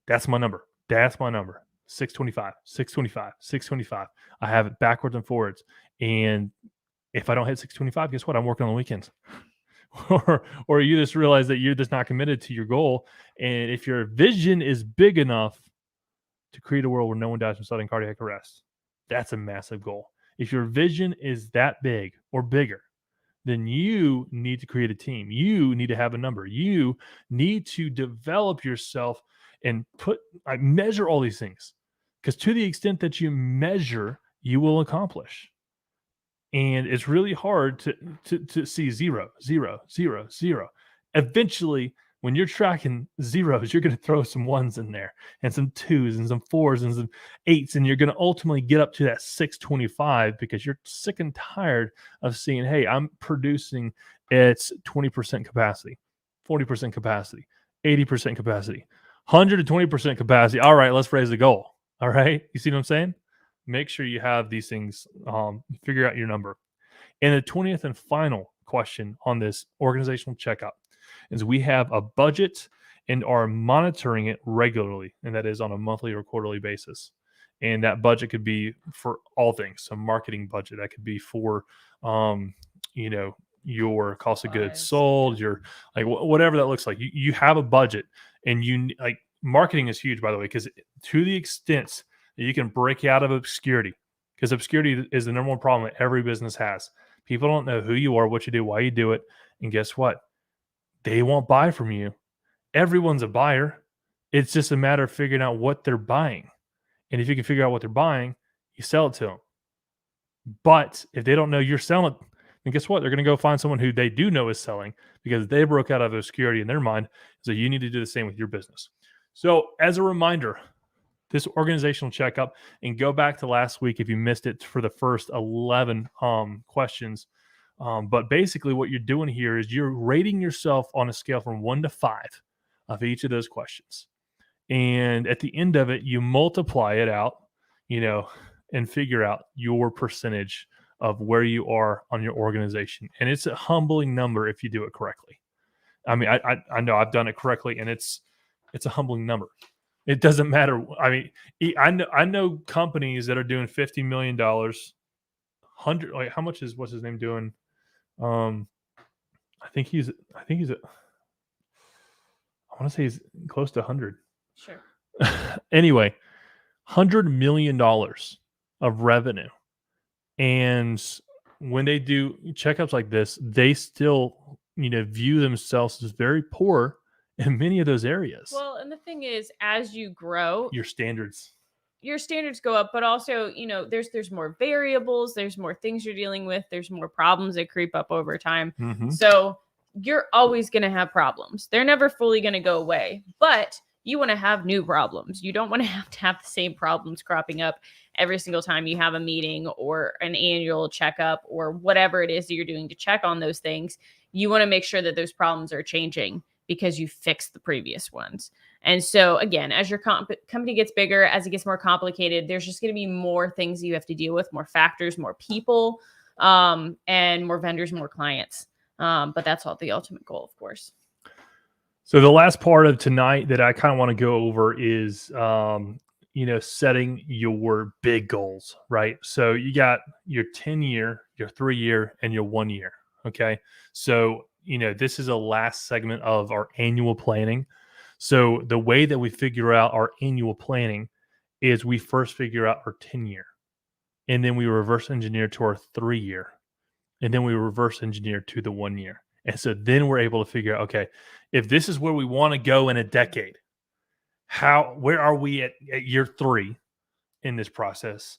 That's my number. 625, 625, 625. I have it backwards and forwards. And if I don't hit 625, guess what? I'm working on the weekends. or you just realize that you're just not committed to your goal. And if your vision is big enough to create a world where no one dies from sudden cardiac arrest, that's a massive goal. If your vision is that big or bigger, then you need to create a team. You need to have a number. You need to develop yourself and measure all these things. Because to the extent that you measure, you will accomplish. And it's really hard to see 0, 0, 0, 0. Eventually, when you're tracking zeros, you're going to throw some ones in there and some 2s and some 4s and some 8s. And you're going to ultimately get up to that 625 because you're sick and tired of seeing, hey, I'm producing at 20% capacity, 40% capacity, 80% capacity, 120% capacity. All right, let's raise the goal. All right. You see what I'm saying? Make sure you have these things, figure out your number. And the 20th and final question on this organizational checkup is we have a budget and are monitoring it regularly, and that is on a monthly or quarterly basis. And that budget could be for all things. So marketing budget, that could be for, your cost of goods sold, your whatever that looks like. You have a budget, and marketing is huge, by the way, because to the extent that you can break out of obscurity, because obscurity is the number one problem that every business has. People don't know who you are, what you do, why you do it. And guess what? They won't buy from you. Everyone's a buyer. It's just a matter of figuring out what they're buying. And if you can figure out what they're buying, you sell it to them. But if they don't know you're selling it, then guess what? They're going to go find someone who they do know is selling because they broke out of obscurity in their mind. So you need to do the same with your business. So as a reminder, this organizational checkup, and go back to last week if you missed it for the first 11 questions. But basically what you're doing here is you're rating yourself on a scale from 1 to 5 of each of those questions. And at the end of it, you multiply it out, and figure out your percentage of where you are on your organization. And it's a humbling number if you do it correctly. I mean, I know I've done it correctly, and it's a humbling number. It doesn't matter. I mean, I know companies that are doing $50 million, 100. Like, how much is what's his name doing? I think he's. I want to say he's close to 100. Sure. Anyway, $100 million of revenue, and when they do checkups like this, they still, view themselves as very poor in many of those areas. Well, and the thing is, as you grow, your standards go up, but also, there's more variables, there's more things you're dealing with, there's more problems that creep up over time. Mm-hmm. So you're always going to have problems. They're never fully going to go away, but you want to have new problems. You don't want to have the same problems cropping up every single time you have a meeting or an annual checkup or whatever it is that you're doing to check on those things. You want to make sure that those problems are changing because you fixed the previous ones. And so again, as your company gets bigger, as it gets more complicated, there's just going to be more things you have to deal with, more factors, more people, and more vendors, more clients. But that's all the ultimate goal, of course. So the last part of tonight that I kind of want to go over is, setting your big goals, right? So you got your 10-year, your 3-year, and your 1 year. Okay. So, this is a last segment of our annual planning. So the way that we figure out our annual planning is we first figure out our 10-year, and then we reverse engineer to our 3-year, and then we reverse engineer to the 1 year. And so then we're able to figure out, okay, if this is where we want to go in a decade, where are we at year 3 in this process?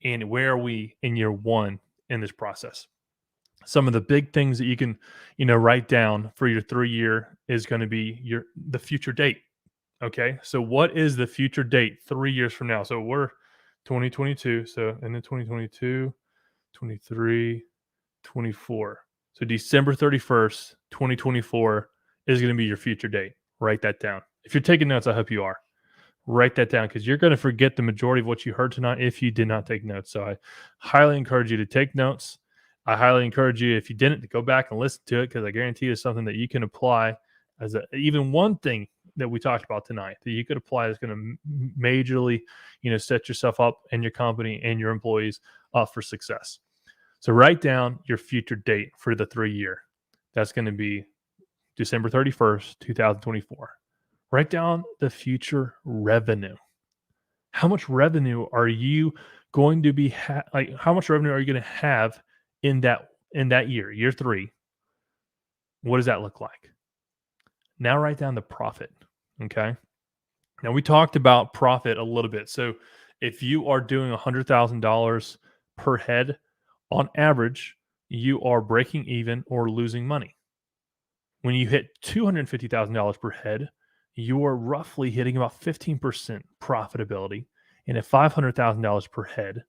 And where are we in year 1 in this process? Some of the big things that you can, write down for your 3-year is going to be the future date. Okay. So what is the future date 3 years from now? So we're 2022. So, and then 2022, 23, 24. So December 31st, 2024 is going to be your future date. Write that down. If you're taking notes, I hope you are. Write that down because you're going to forget the majority of what you heard tonight if you did not take notes. So I highly encourage you to take notes. I highly encourage you, if you didn't, to go back and listen to it, because I guarantee it's something that you can apply as even one thing that we talked about tonight that you could apply is going to majorly, set yourself up and your company and your employees up for success. So write down your future date for the 3-year. That's going to be December 31st, 2024. Write down the future revenue. How much revenue are you going to be how much revenue are you going to have in that year 3? What does that look like? Now write down the profit, okay? Now we talked about profit a little bit. So if you are doing $100,000 per head, on average, you are breaking even or losing money. When you hit $250,000 per head, you are roughly hitting about 15% profitability. And at $500,000 per head,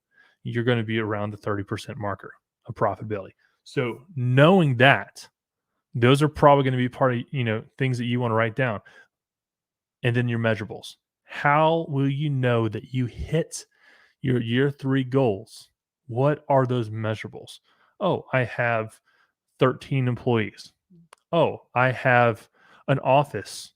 you're going to be around the 30% marker of profitability. So knowing that, those are probably going to be part of, things that you want to write down. And then your measurables. How will you know that you hit your year 3 goals? What are those measurables? Oh, I have 13 employees. Oh, I have an office.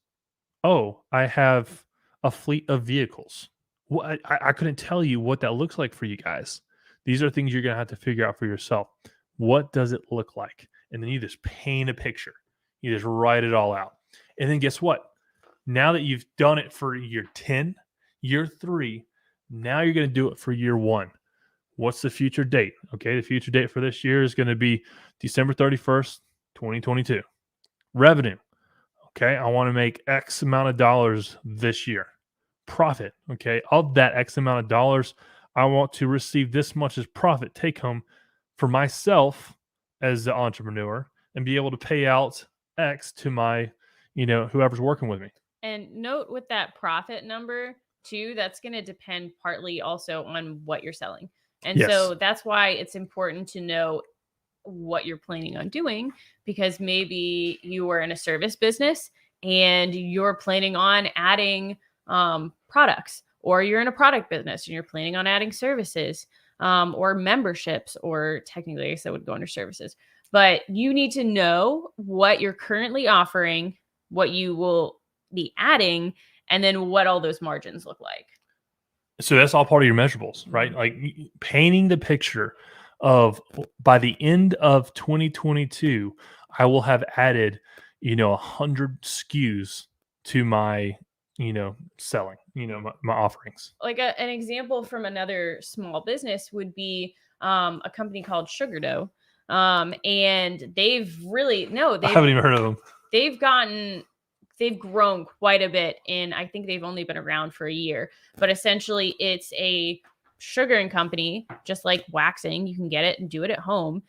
Oh, I have a fleet of vehicles. Well, I couldn't tell you what that looks like for you guys. These are things you're going to have to figure out for yourself. What does it look like? And then you just paint a picture. You just write it all out. And then guess what? Now that you've done it for year 10, year 3, now you're going to do it for year 1. What's the future date? Okay, the future date for this year is going to be December 31st, 2022. Revenue. Okay, I want to make X amount of dollars this year. Profit. Okay, of that X amount of dollars, I want to receive this much as profit take home for myself as the entrepreneur and be able to pay out X to my, whoever's working with me. And note with that profit number too, that's going to depend partly also on what you're selling. And Yes. so that's why it's important to know what you're planning on doing, because maybe you are in a service business and you're planning on adding products, or you're in a product business and you're planning on adding services or memberships, or technically I guess that would go under services. But you need to know what you're currently offering, what you will be adding, and then what all those margins look like. So that's all part of your measurables, right? Like painting the picture of, by the end of 2022, I will have added, 100 SKUs to my, selling, my offerings. Like an example from another small business would be a company called Sugar Dough. And they've really, no, I haven't even heard of them. They've grown quite a bit, and I think they've only been around for a year. But essentially, it's a sugaring company, just like waxing. You can get it and do it at home.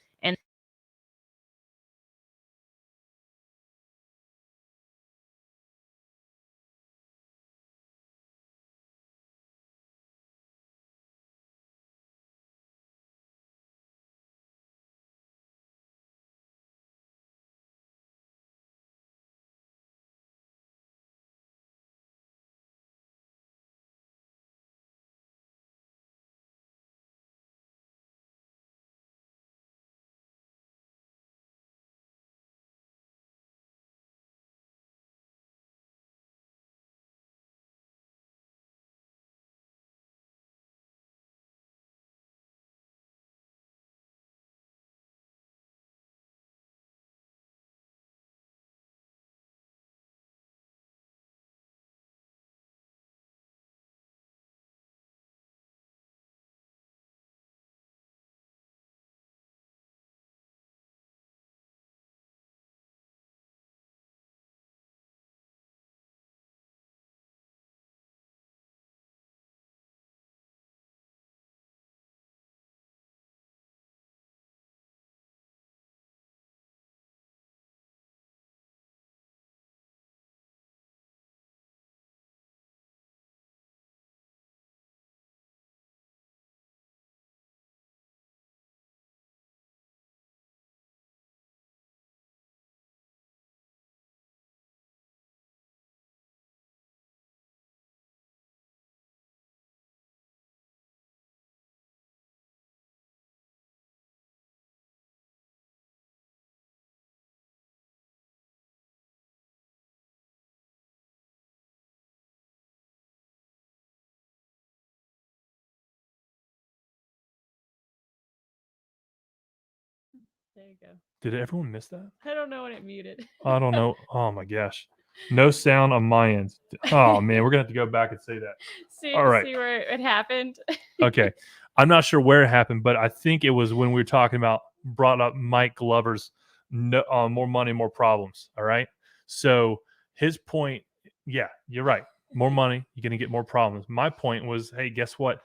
There you go. Did everyone miss that? I don't know when it muted. I don't know. Oh my gosh. No sound on my end. Oh man, we're gonna have to go back and say that. see, All right. see where it happened. Okay. I'm not sure where it happened, but I think it was when we were talking about brought up Mike Glover's more money, more problems. All right. So his point, yeah, you're right. More money, you're gonna get more problems. My point was, hey, guess what?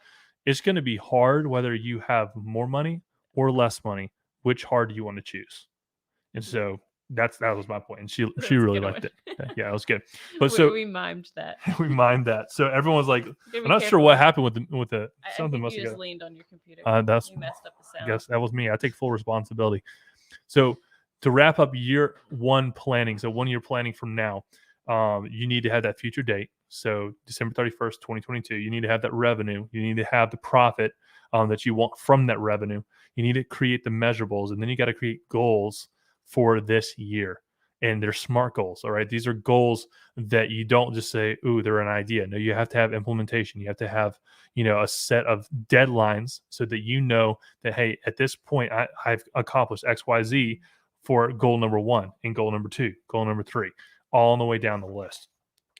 It's gonna be hard whether you have more money or less money. Which hard do you want to choose? And so that was my point, and she That's a really good liked one. it. Yeah, it was good. But so we mimed that. we mind that. So everyone's like, Gotta I'm be not sure careful. what happened with the I something think must you have just got. leaned on your computer. That's You messed up the I sound. guess that was me. I take full responsibility. So to wrap up year one planning, so 1 year planning from now, you need to have that future date. So December 31st, 2022. You need to have that revenue. You need to have the profit that you want from that revenue. You need to create the measurables, and then you got to create goals for this year. And they're SMART goals. All right. These are goals that you don't just say, ooh, they're an idea. No, you have to have implementation. You have to have, a set of deadlines so that you know that, hey, at this point, I've accomplished XYZ for goal number 1 and goal number 2, goal number 3, all on the way down the list.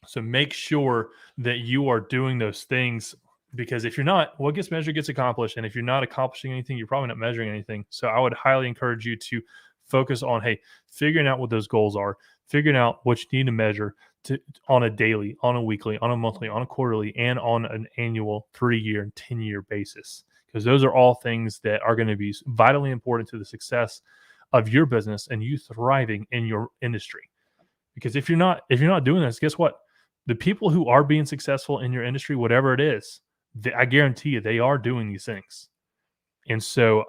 So make sure that you are doing those things, because if you're not, what gets measured gets accomplished. And if you're not accomplishing anything, you're probably not measuring anything. So I would highly encourage you to focus on, hey, figuring out what those goals are, figuring out what you need to measure on a daily, on a weekly, on a monthly, on a quarterly, and on an annual 3-year and 10-year basis. Because those are all things that are going to be vitally important to the success of your business and you thriving in your industry. Because if you're not doing this, guess what? The people who are being successful in your industry, whatever it is, I guarantee you they are doing these things. And so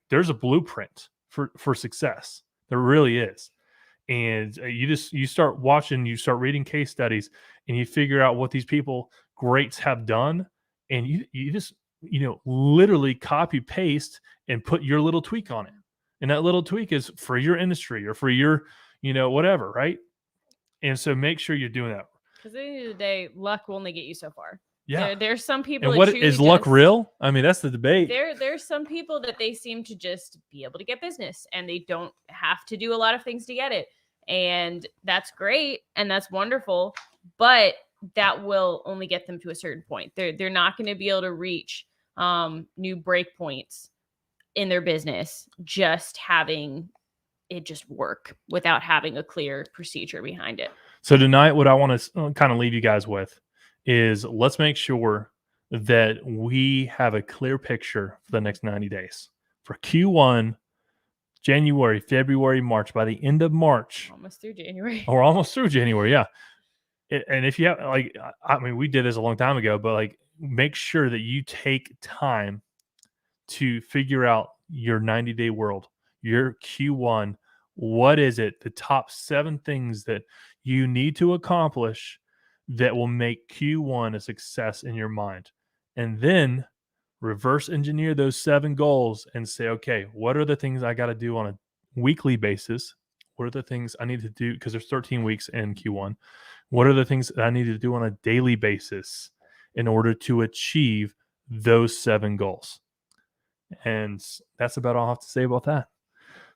there's a blueprint for success. There really is. And you start watching, you start reading case studies, and you figure out what these people greats have done. And you just, literally copy paste and put your little tweak on it. And that little tweak is for your industry or for your, whatever. Right. And so make sure you're doing that. Because at the end of the day, luck will only get you so far. Yeah. There's some people. And what is luck real? I mean, that's the debate. There's some people that they seem to just be able to get business, and they don't have to do a lot of things to get it. And that's great, and that's wonderful. But that will only get them to a certain point. They're not going to be able to reach new break points in their business just having it just work without having a clear procedure behind it. So tonight, what I want to kind of leave you guys with is let's make sure that we have a clear picture for the next 90 days. For Q1, January, February, March, by the end of March. Almost through January. Or almost through January, yeah. And if you have, we did this a long time ago, but make sure that you take time to figure out your 90-day world, your Q1. What is it? The top 7 things that you need to accomplish that will make Q1 a success in your mind. And then reverse engineer those 7 goals and say, okay, what are the things I got to do on a weekly basis? What are the things I need to do? Because there's 13 weeks in Q1. What are the things that I need to do on a daily basis in order to achieve those 7 goals? And that's about all I have to say about that.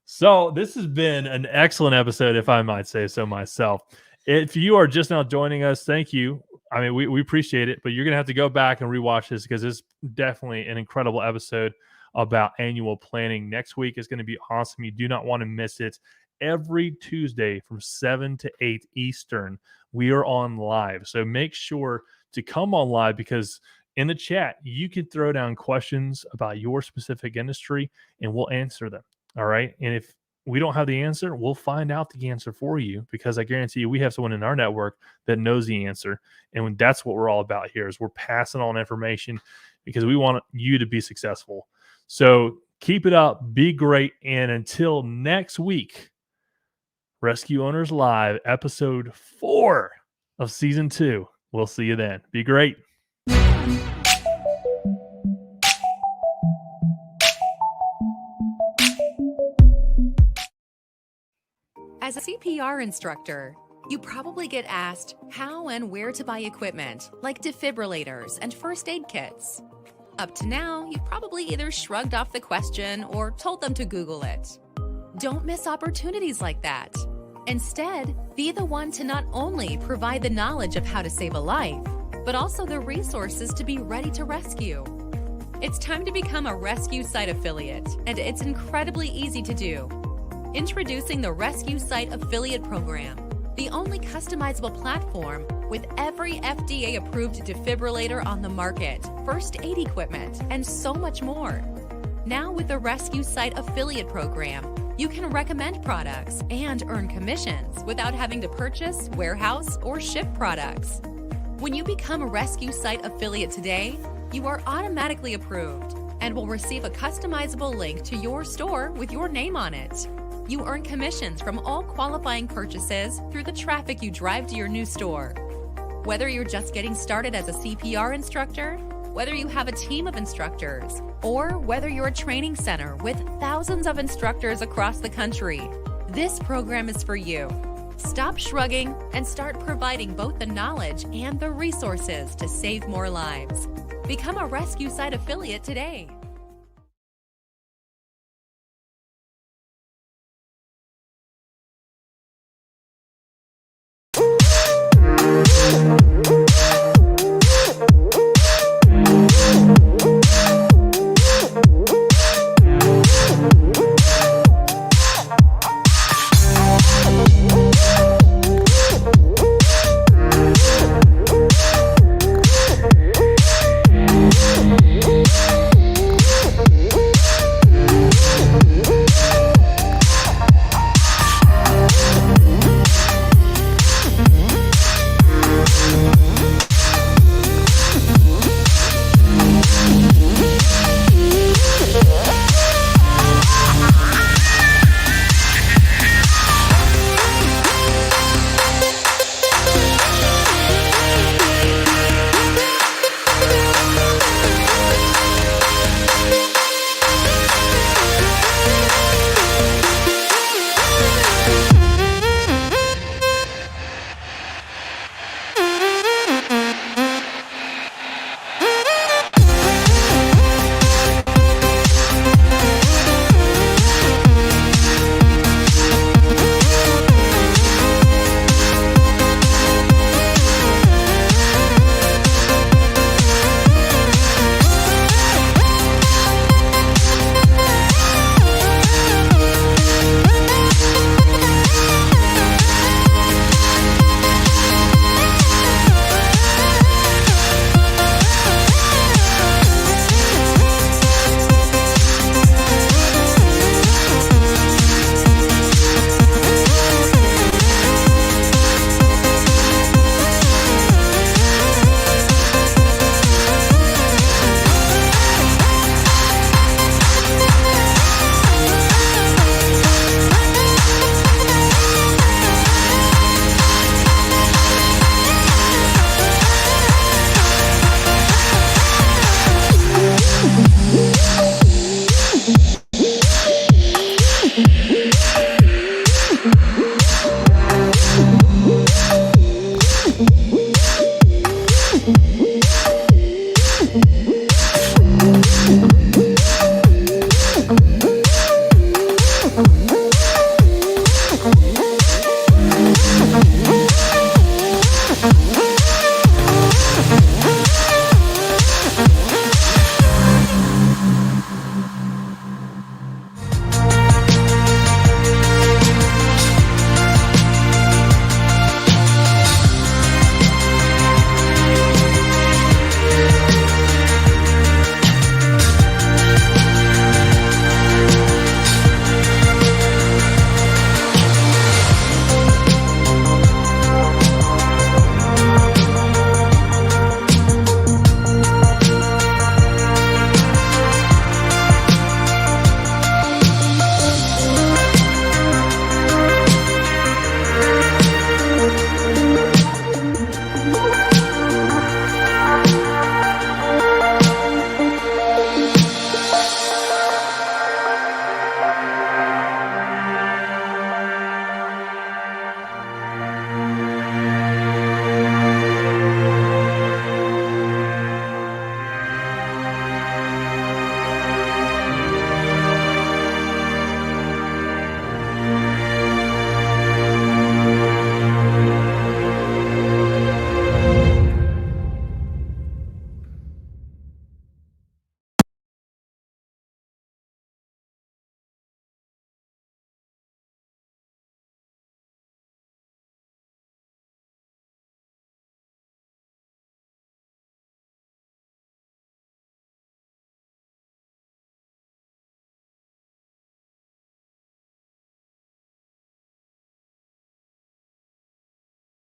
So this has been an excellent episode, if I might say so myself. If you are just now joining us, thank you. I mean, we appreciate it, but you're going to have to go back and rewatch this because it's definitely an incredible episode about annual planning. Next week is going to be awesome. You do not want to miss it. Every Tuesday from 7 to 8 Eastern, we are on live. So make sure to come on live, because in the chat, you can throw down questions about your specific industry and we'll answer them. All right. And if we don't have the answer, we'll find out the answer for you, because I guarantee you we have someone in our network that knows the answer. And that's what we're all about here, is we're passing on information because we want you to be successful. So keep it up. Be great. And until next week, Rescue Owners Live, episode 4 of season 2. We'll see you then. Be great. As a CPR instructor, you probably get asked how and where to buy equipment like defibrillators and first aid kits. Up to now, you've probably either shrugged off the question or told them to Google it. Don't miss opportunities like that. Instead, be the one to not only provide the knowledge of how to save a life, but also the resources to be ready to rescue. It's time to become a rescue site affiliate, and it's incredibly easy to do. Introducing the Rescue Site Affiliate Program, the only customizable platform with every FDA-approved defibrillator on the market, first aid equipment, and so much more. Now with the Rescue Site Affiliate Program, you can recommend products and earn commissions without having to purchase, warehouse, or ship products. When you become a Rescue Site Affiliate today, you are automatically approved and will receive a customizable link to your store with your name on it. You earn commissions from all qualifying purchases through the traffic you drive to your new store. Whether you're just getting started as a CPR instructor, whether you have a team of instructors, or whether you're a training center with thousands of instructors across the country, this program is for you. Stop shrugging and start providing both the knowledge and the resources to save more lives. Become a Rescue Site affiliate today.